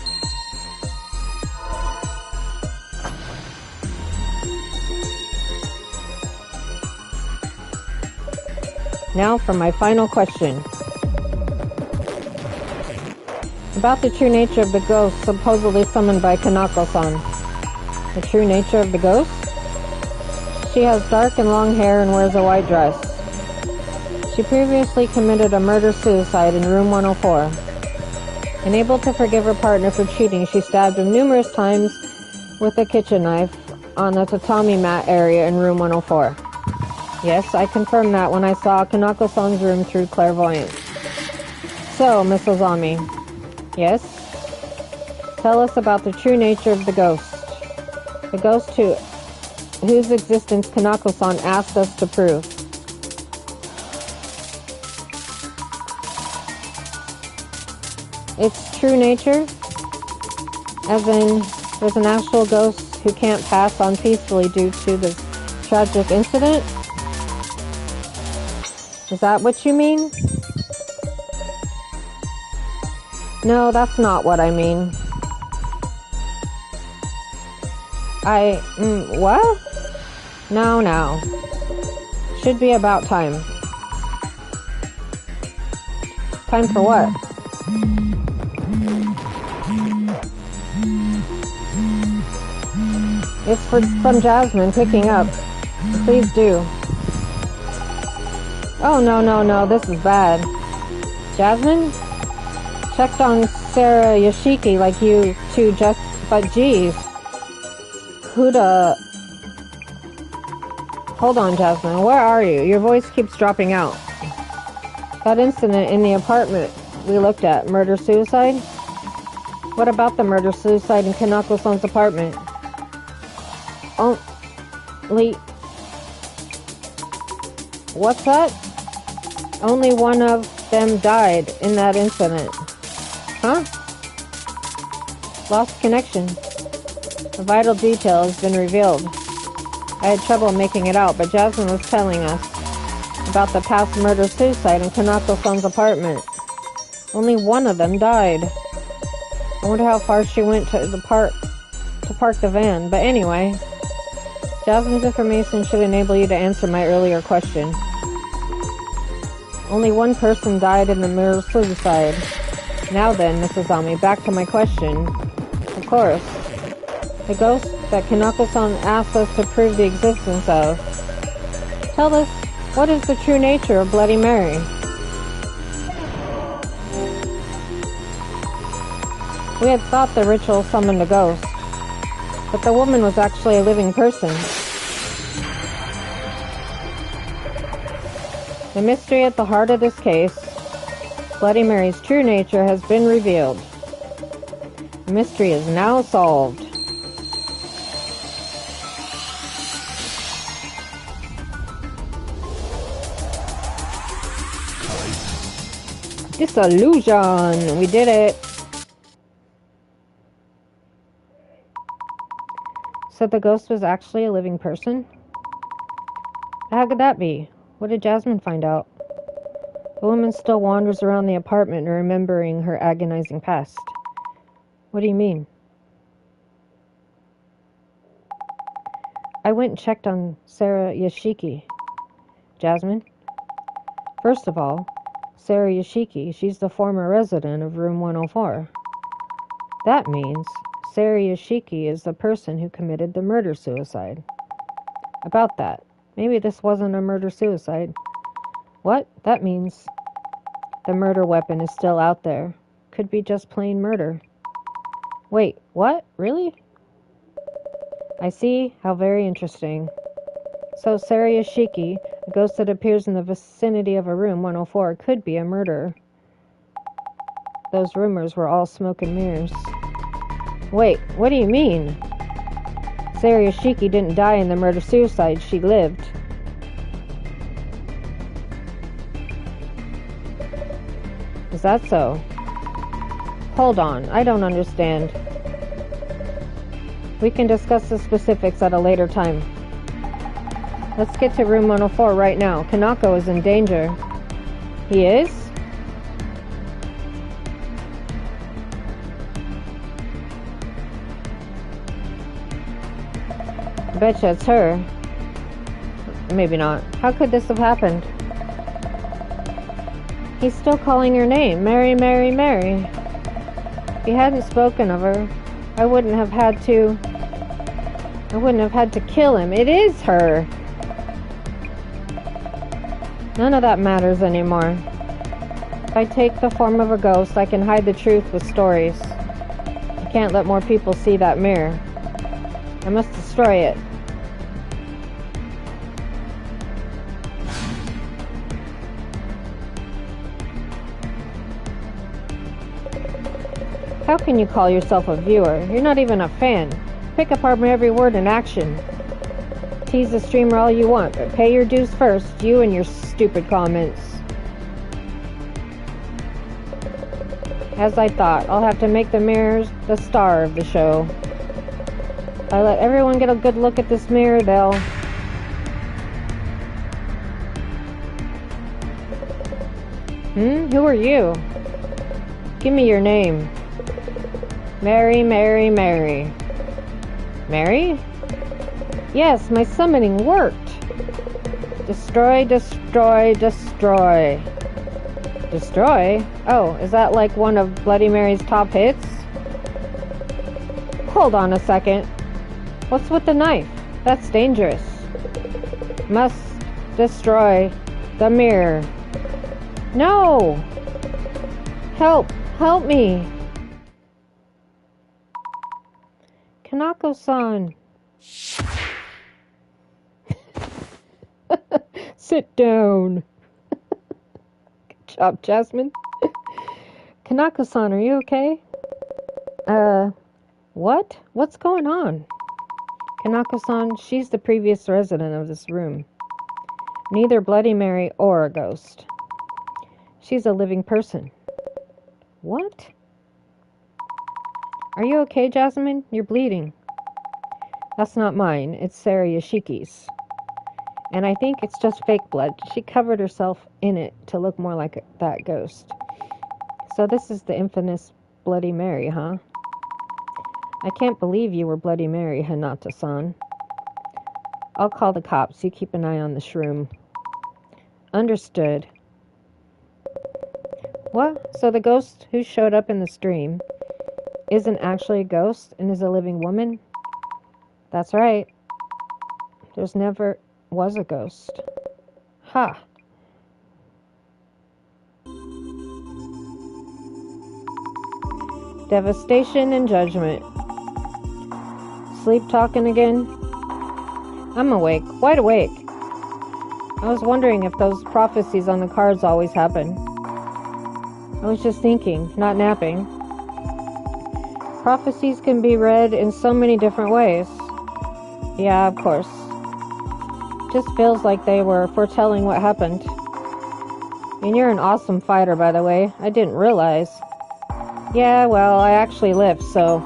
Now for my final question. About the true nature of the ghost supposedly summoned by Kanako-san. The true nature of the ghost? She has dark and long hair and wears a white dress. She previously committed a murder-suicide in room 104. Unable to forgive her partner for cheating, she stabbed him numerous times with a kitchen knife on the tatami mat area in room 104. Yes, I confirmed that when I saw Kanako-san's room through clairvoyance. So, Mrs. Ami. Yes? Tell us about the true nature of the ghost. The ghost whose existence Kanako-san asked us to prove. Its true nature? As in, there's an actual ghost who can't pass on peacefully due to this tragic incident? Is that what you mean? No, that's not what I mean. What? No. Should be about time. Time for what? It's from Jasmine picking up. Please do. Oh, no, this is bad. Jasmine? Checked on Sarah Yoshiki like you two just... But geez. Hold on, Jasmine. Where are you? Your voice keeps dropping out. That incident in the apartment we looked at. Murder-suicide? What about the murder-suicide in Kanako-san's apartment? What's that? Only one of them died in that incident. Huh? Lost connection. A vital detail has been revealed. I had trouble making it out, but Jasmine was telling us about the past murder-suicide in Kanako-san's apartment. Only one of them died. I wonder how far she went to park the van. But anyway, Jasmine's information should enable you to answer my earlier question. Only one person died in the murder-suicide. Now then, Mrs. Ami, back to my question. Of course. The ghost that Kanako-san asked us to prove the existence of. Tell us, what is the true nature of Bloody Mary? We had thought the ritual summoned a ghost, but the woman was actually a living person. The mystery at the heart of this case, Bloody Mary's true nature, has been revealed. The mystery is now solved. Dissolution! We did it! So the ghost was actually a living person? How could that be? What did Jasmine find out? The woman still wanders around the apartment, remembering her agonizing past. What do you mean? I went and checked on Sarah Yashiki. Jasmine? First of all, Sarah Yashiki, she's the former resident of room 104. That means Sarah Yashiki is the person who committed the murder-suicide. About that, maybe this wasn't a murder-suicide. What? That means the murder weapon is still out there. Could be just plain murder. Wait, what? Really? I see. How very interesting. So Sarah Yashiki, a ghost that appears in the vicinity of a room 104, could be a murderer. Those rumors were all smoke and mirrors. Wait, what do you mean? Sarah Yashiki didn't die in the murder-suicide. She lived. Is that so? Hold on, I don't understand. We can discuss the specifics at a later time. Let's get to room 104 right now. Kanako is in danger. He is? I betcha it's her. Maybe not. How could this have happened? He's still calling her name. Mary, Mary, Mary. If he hadn't spoken of her, I wouldn't have had to kill him. It is her. None of that matters anymore. If I take the form of a ghost, I can hide the truth with stories. I can't let more people see that mirror. I must destroy it. How can you call yourself a viewer? You're not even a fan. Pick apart my every word in action. Tease the streamer all you want, but pay your dues first, you and your stupid comments. As I thought, I'll have to make the mirrors the star of the show. If I let everyone get a good look at this mirror, they'll... Who are you? Give me your name. Mary, Mary, Mary. Mary? Yes, my summoning worked. Destroy, destroy, destroy. Destroy? Oh, is that like one of Bloody Mary's top hits? Hold on a second. What's with the knife? That's dangerous. Must destroy the mirror. No! Help! Help me! Kanako-san. Sit down. Good job, Jasmine. Kanako-san, are you okay? What? What's going on? Kanako-san, she's the previous resident of this room. Neither Bloody Mary or a ghost. She's a living person. What? Are you okay, Jasmine? You're bleeding. That's not mine. It's Sarah Yashiki's. And I think it's just fake blood. She covered herself in it to look more like that ghost. So this is the infamous Bloody Mary, huh? I can't believe you were Bloody Mary, Hinata-san. I'll call the cops. You keep an eye on the shroom. Understood. What? So the ghost who showed up in the stream isn't actually a ghost and is a living woman? That's right. There's never was a ghost. Ha! Devastation and judgment. Sleep talking again? I'm awake. Wide awake. I was wondering if those prophecies on the cards always happen. I was just thinking, not napping. Prophecies can be read in so many different ways. Yeah, of course. Just feels like they were foretelling what happened. And you're an awesome fighter, by the way. I didn't realize. Yeah, well, I actually lift, so...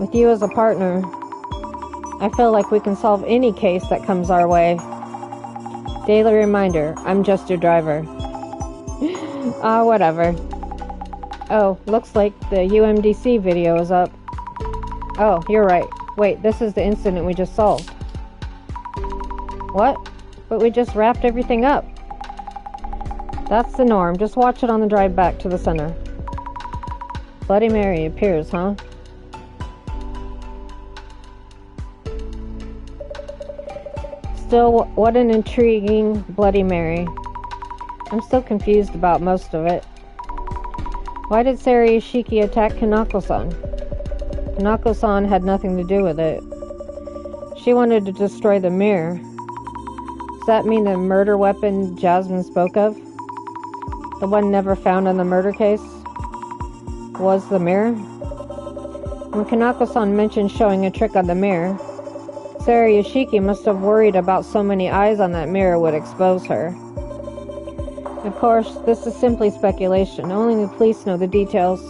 With you as a partner, I feel like we can solve any case that comes our way. Daily reminder, I'm just your driver. Whatever. Oh, looks like the UMDC video is up. Oh, you're right. Wait, this is the incident we just solved. What? But we just wrapped everything up. That's the norm. Just watch it on the drive back to the center. Bloody Mary appears, huh? Still, what an intriguing Bloody Mary. I'm still confused about most of it. Why did Sarayashiki attack Kanako-san? Kanako-san had nothing to do with it. She wanted to destroy the mirror. Does that mean the murder weapon Jasmine spoke of? The one never found in the murder case? Was the mirror? When Kanako-san mentioned showing a trick on the mirror, Sarayashiki must have worried about so many eyes on that mirror would expose her. Of course, this is simply speculation. Only the police know the details.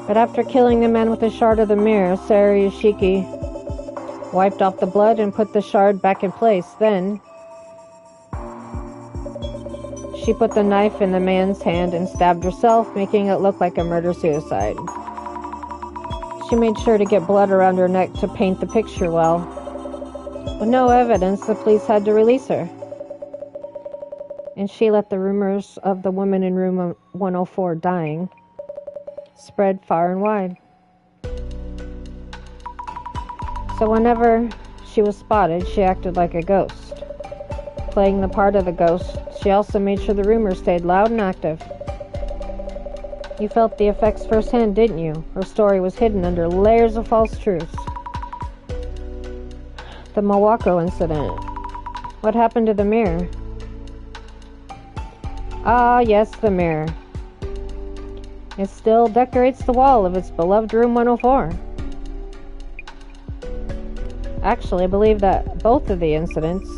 But after killing the man with a shard of the mirror, Sarayashiki wiped off the blood and put the shard back in place. Then, she put the knife in the man's hand and stabbed herself, making it look like a murder-suicide. She made sure to get blood around her neck to paint the picture well. With no evidence, the police had to release her. And she let the rumors of the woman in room 104 dying spread far and wide. So whenever she was spotted, she acted like a ghost. Playing the part of the ghost, she also made sure the rumors stayed loud and active. You felt the effects firsthand, didn't you? Her story was hidden under layers of false truths. The Mawako incident. What happened to the mirror? Ah, yes, the mirror. It still decorates the wall of its beloved room 104. Actually, I believe that both of the incidents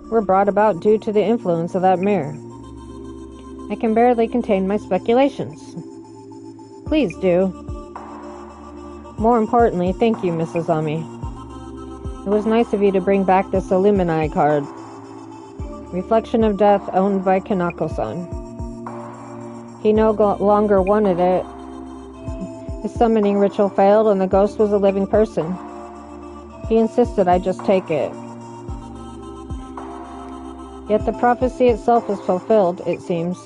were brought about due to the influence of that mirror. I can barely contain my speculations. Please do. More importantly, thank you, Mrs. Ami. It was nice of you to bring back this Illumini card. Reflection of Death, owned by Kanako-san. He no longer wanted it. His summoning ritual failed and the ghost was a living person. He insisted I just take it. Yet the prophecy itself was fulfilled, it seems.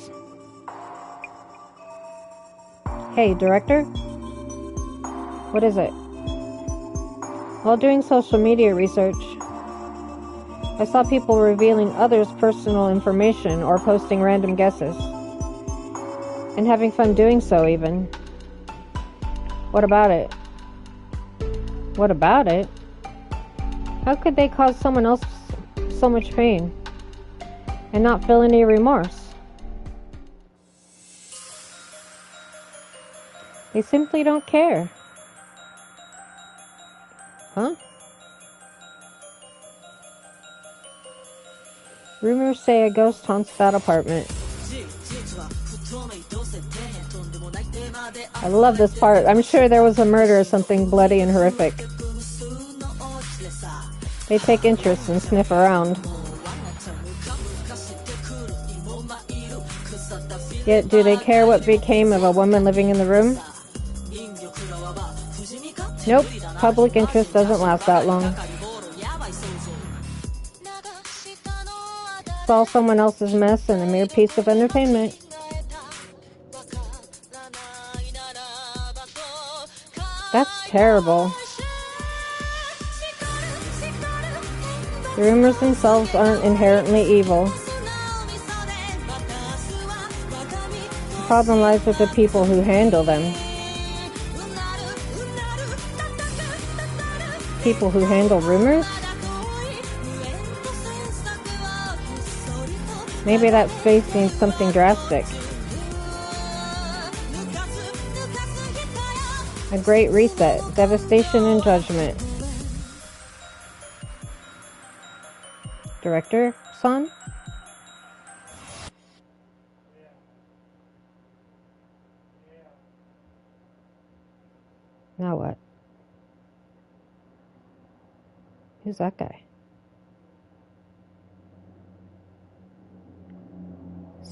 Hey, Director? What is it? While doing social media research, I saw people revealing others' personal information or posting random guesses. And having fun doing so, even. What about it? What about it? How could they cause someone else so much pain and not feel any remorse? They simply don't care. Huh? Rumors say a ghost haunts that apartment. I love this part. I'm sure there was a murder or something bloody and horrific. They take interest and sniff around. Yet, do they care what became of a woman living in the room? Nope, public interest doesn't last that long. It's all someone else's mess and a mere piece of entertainment. That's terrible. The rumors themselves aren't inherently evil. The problem lies with the people who handle them. People who handle rumors? Maybe that space means something drastic. A great reset, devastation and judgment. Director, son? Now what? Who's that guy?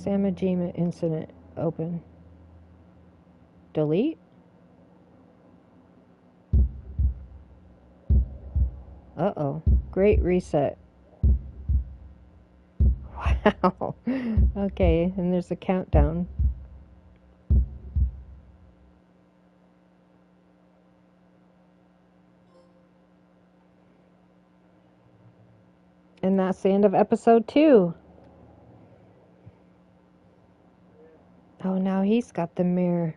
Samajima incident. Open. Delete? Uh-oh. Great reset. Wow. Okay, and there's a countdown. And that's the end of episode 2. Oh, now he's got the mirror.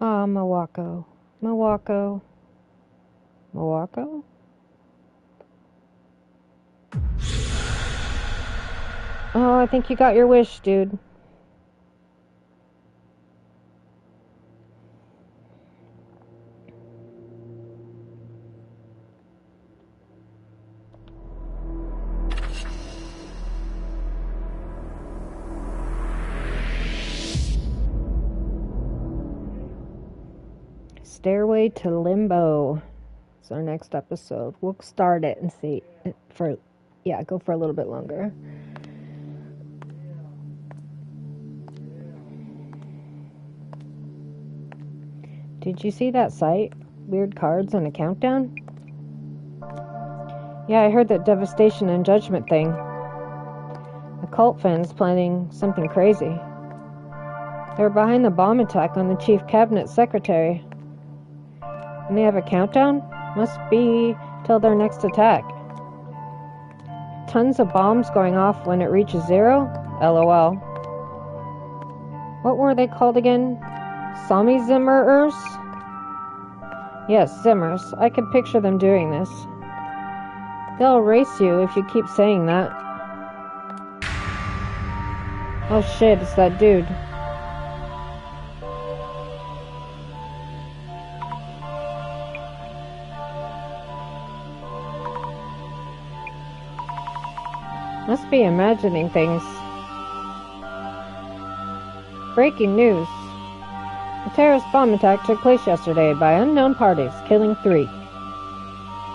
Ah, Mawako. Mawako. Mawako? Oh, I think you got your wish, dude. Stairway to Limbo. It's our next episode. We'll start it and see for, go for a little bit longer. Did you see that site? Weird cards and a countdown? Yeah, I heard that devastation and judgment thing. The cult fans planning something crazy. They're behind the bomb attack on the chief cabinet secretary. And they have a countdown? Must be till their next attack. Tons of bombs going off when it reaches 0? LOL. What were they called again? Sami Zimmerers? Yes, Zimmers. I could picture them doing this. They'll erase you if you keep saying that. Oh shit, it's that dude. Must be imagining things. Breaking news. A terrorist bomb attack took place yesterday by unknown parties, killing 3.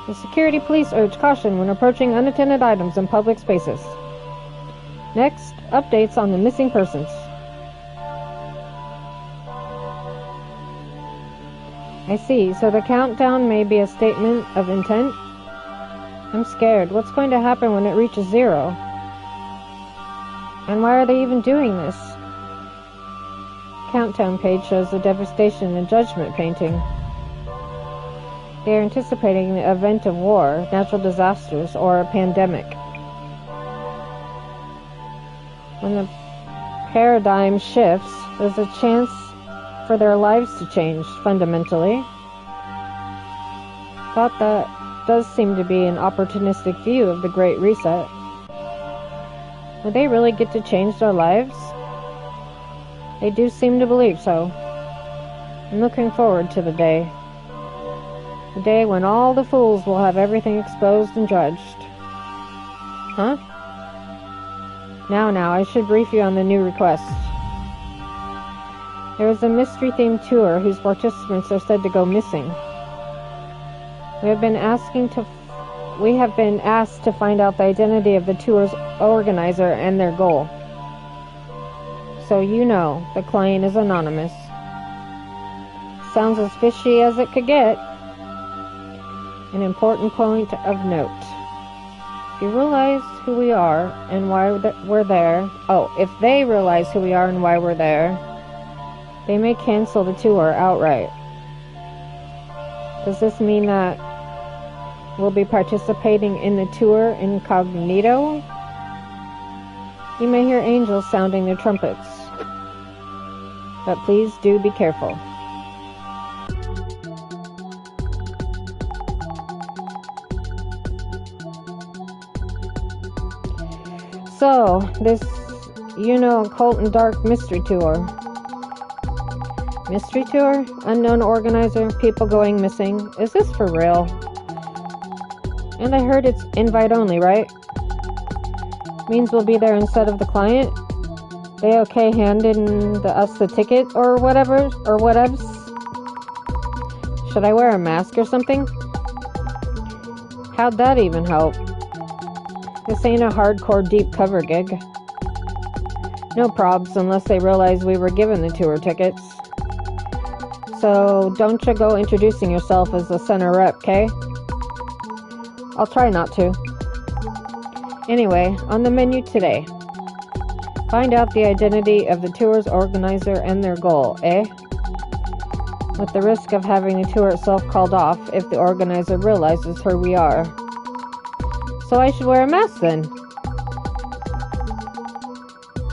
The security police urge caution when approaching unattended items in public spaces. Next, updates on the missing persons. I see, so the countdown may be a statement of intent? I'm scared. What's going to happen when it reaches 0? And why are they even doing this? Countdown page shows the devastation and judgment painting. They are anticipating the event of war, natural disasters, or a pandemic. When the paradigm shifts, there's a chance for their lives to change fundamentally. Thought that does seem to be an opportunistic view of the Great Reset. Would they really get to change their lives? They do seem to believe so. I'm looking forward to the day. The day when all the fools will have everything exposed and judged. Huh? Now, I should brief you on the new request. There is a mystery-themed tour whose participants are said to go missing. We have been asked to find out the identity of the tour's organizer and their goal. So you know, the client is anonymous. Sounds as fishy as it could get. An important point of note. If you realize who we are and why we're there... if they realize who we are and why we're there, they may cancel the tour outright. Does this mean that we'll be participating in the tour incognito? You may hear angels sounding their trumpets. But please do be careful. So, this, occult and dark mystery tour. Mystery tour? Unknown organizer, people going missing. Is this for real? And I heard it's invite only, right? Means we'll be there instead of the client? They okay handing us the ticket or whatever? Or whatevs? Should I wear a mask or something? How'd that even help? This ain't a hardcore deep cover gig. No probs unless they realize we were given the tour tickets. So don't you go introducing yourself as the center rep, okay? I'll try not to. Anyway, on the menu today. Find out the identity of the tour's organizer and their goal, eh? With the risk of having the tour itself called off if the organizer realizes who we are. So I should wear a mask then.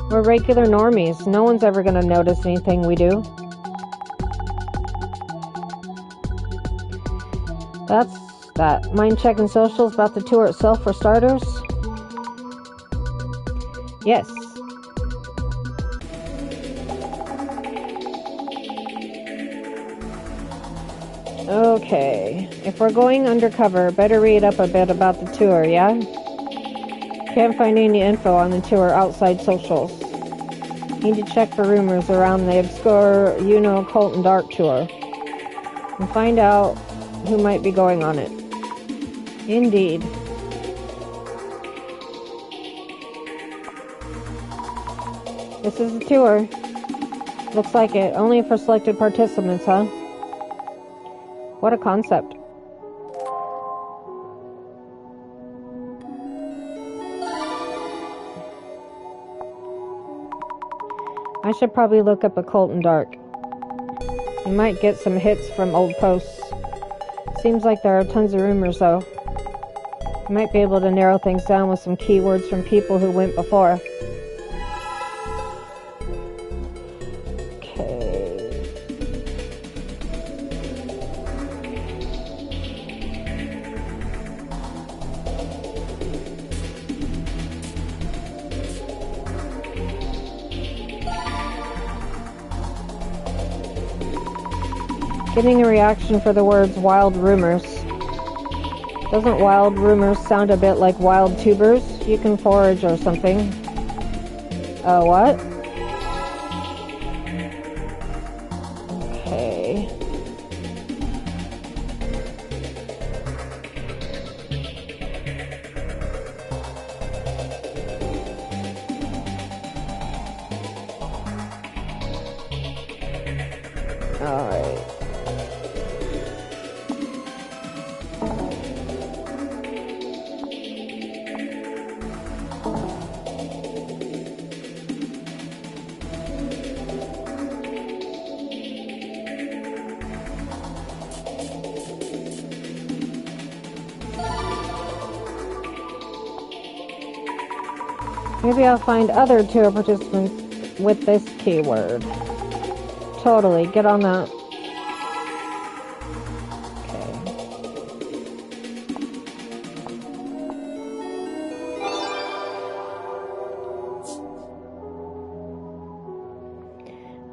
We're regular normies. No one's ever gonna notice anything we do. That's that. Mind checking socials about the tour itself for starters? Yes. Okay. If we're going undercover, better read up a bit about the tour, yeah? Can't find any info on the tour outside socials. Need to check for rumors around the obscure, occult and dark tour. And find out who might be going on it. Indeed. This is the tour. Looks like it. Only for selected participants, huh? What a concept. I should probably look up occult and dark. You might get some hits from old posts. Seems like there are tons of rumors, though. You might be able to narrow things down with some keywords from people who went before. Getting a reaction for the words wild rumors. Doesn't wild rumors sound a bit like wild tubers? You can forage or something. What? Okay. Alright. Maybe I'll find other tour participants with this keyword. Totally, get on that.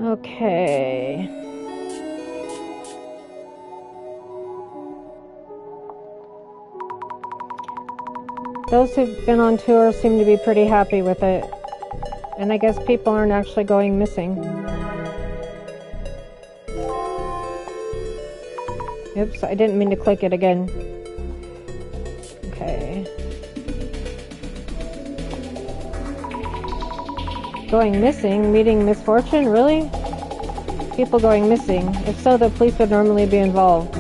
Okay. Those who've been on tour seem to be pretty happy with it. And I guess people aren't actually going missing. Oops, I didn't mean to click it again. Okay. Going missing? Meeting misfortune? Really? People going missing. If so, the police would normally be involved.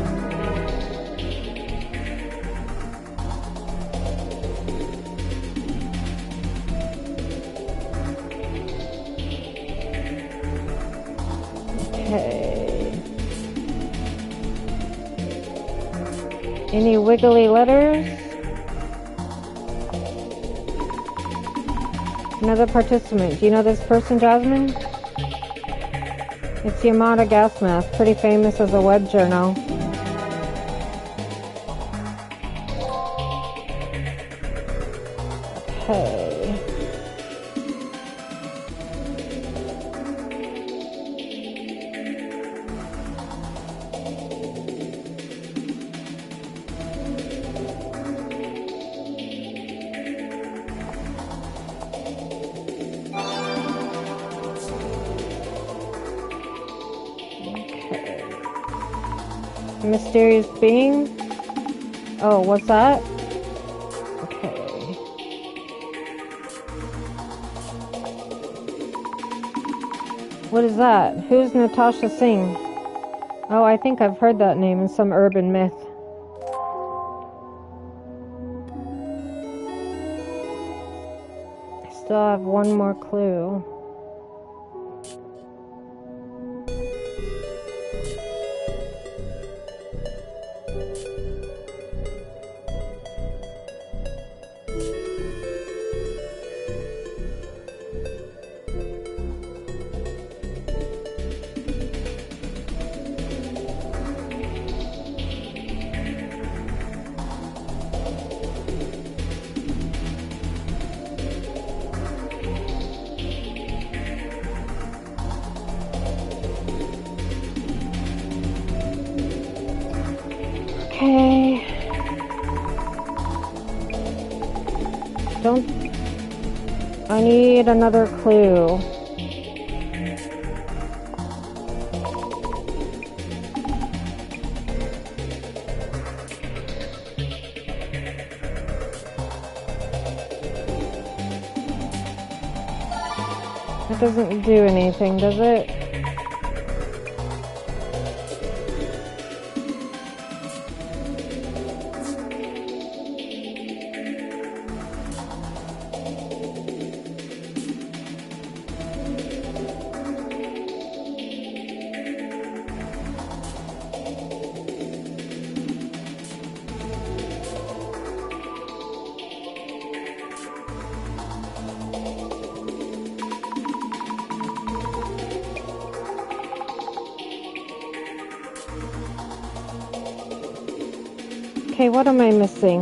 Okay. Any wiggly letters? Another participant. Do you know this person, Jasmine? It's Yamada Gas Mask, pretty famous as a web journal. Okay. Mysterious being? Oh, what's that? What is that? Who's Natasha Singh? Oh, I think I've heard that name in some urban myth. I still have one more clue. Okay. I need another clue. That doesn't do anything, does it? Okay, what am I missing?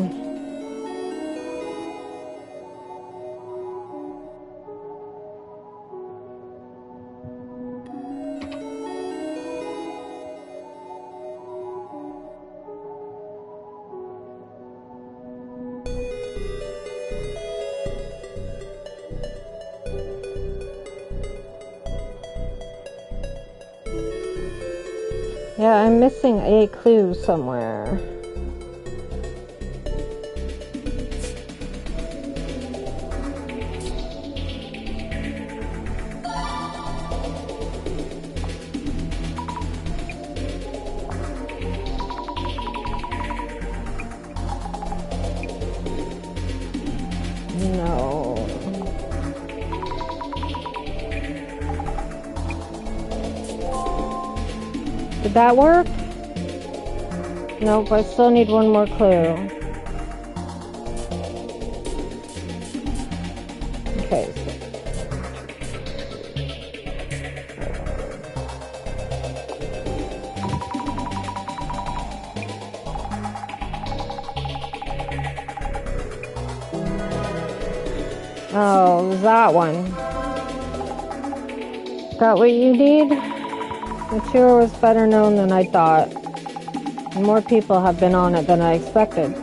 Yeah, I'm missing a clue somewhere. No. Did that work? Nope, I still need one more clue. Okay. Oh, that one. Got what you need? The tour was better known than I thought. And more people have been on it than I expected.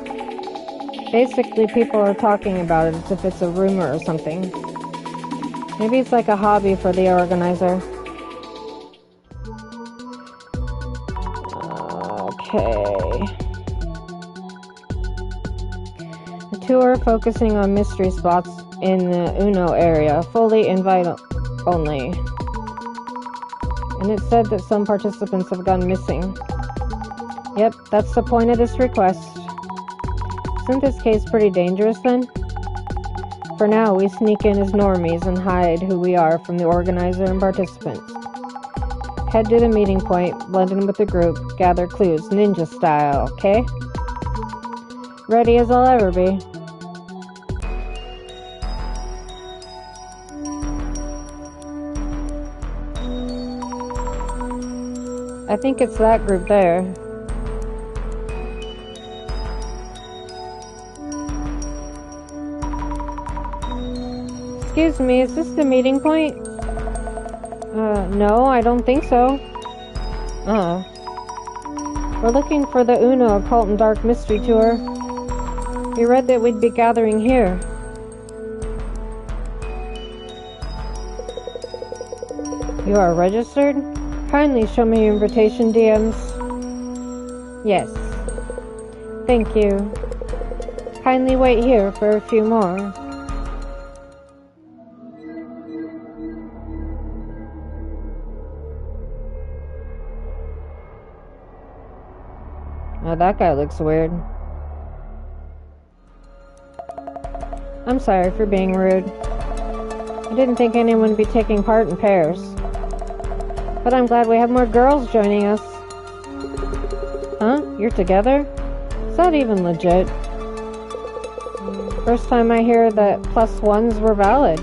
Basically, people are talking about it as if it's a rumor or something. Maybe it's like a hobby for the organizer. Okay. The tour focusing on mystery spots in the Uno area, fully invite only. And it said that some participants have gone missing. Yep, that's the point of this request. Isn't this case pretty dangerous then? For now, we sneak in as normies and hide who we are from the organizer and participants. Head to the meeting point, blend in with the group, gather clues, ninja style, okay? Ready as I'll ever be. I think it's that group there. Excuse me, is this the meeting point? No, I don't think so. We're looking for the Uno Occult and Dark Mystery Tour. We read that we'd be gathering here. You are registered? Kindly show me your invitation, DMs. Yes. Thank you. Kindly wait here for a few more. Oh, that guy looks weird. I'm sorry for being rude. I didn't think anyone would be taking part in pairs. But I'm glad we have more girls joining us. Huh? You're together? Is that even legit? First time I hear that +1s were valid.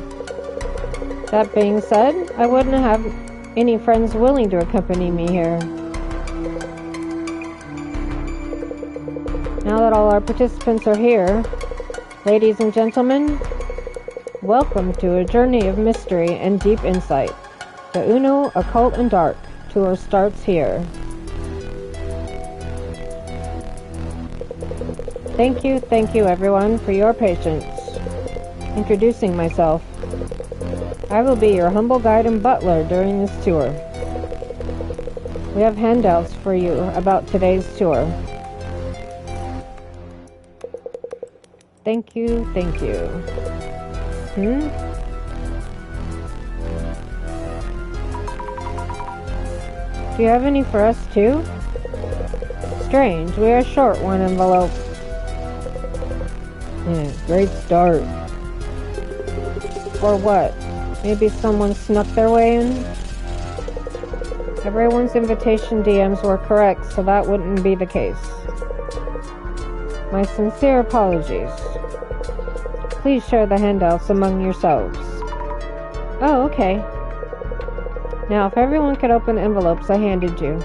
That being said, I wouldn't have any friends willing to accompany me here. Now that all our participants are here, ladies and gentlemen, welcome to a journey of mystery and deep insight. The Uno Occult and Dark tour starts here. Thank you everyone for your patience. Introducing myself. I will be your humble guide and butler during this tour. We have handouts for you about today's tour. Thank you. Do you have any for us too? Strange, we are short one envelope. Great start. Or what? Maybe someone snuck their way in? Everyone's invitation DMs were correct, so that wouldn't be the case. My sincere apologies. Please share the handouts among yourselves. Oh, okay. Now, if everyone could open the envelopes I handed you.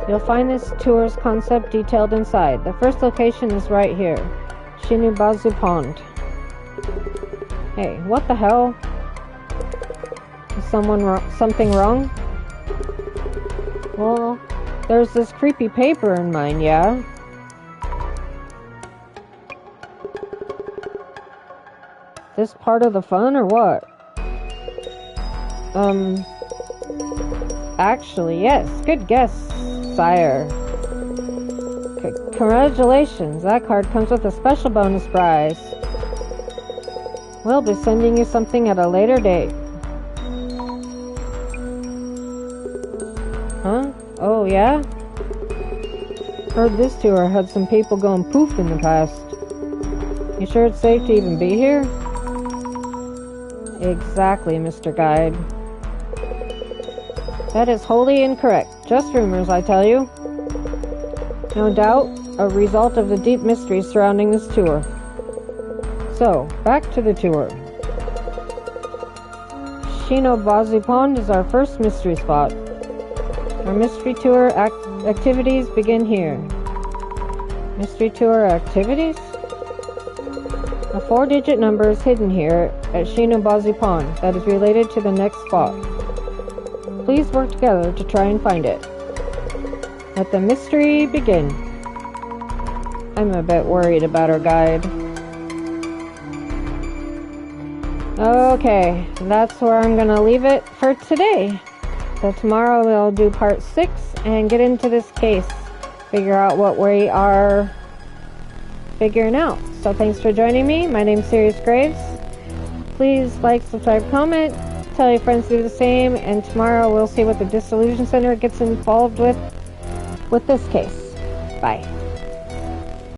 You'll find this tour's concept detailed inside. The first location is right here. Shinibazu Pond. Hey, what the hell? Is something wrong? Well, there's this creepy paper in mine, yeah? This part of the fun, or what? Actually, yes. Good guess, sire. Congratulations. That card comes with a special bonus prize. We'll be sending you something at a later date. Huh? Oh, yeah? Heard this tour had some people going poof in the past. You sure it's safe to even be here? Exactly, Mr. Guide. That is wholly incorrect. Just rumors, I tell you. No doubt, a result of the deep mystery surrounding this tour. So, back to the tour. Shinobazu Pond is our first mystery spot. Our mystery tour activities begin here. Mystery tour activities? A 4-digit number is hidden here at Shinobazu Pond that is related to the next spot. Please work together to try and find it. Let the mystery begin. I'm a bit worried about our guide. Okay, that's where I'm gonna leave it for today. So tomorrow we'll do part 6 and get into this case. Figure out what we are figuring out. So thanks for joining me. My name's Sirius Graves. Please like, subscribe, comment, tell your friends to do the same, and tomorrow we'll see what the Dissolution Center gets involved with this case. Bye.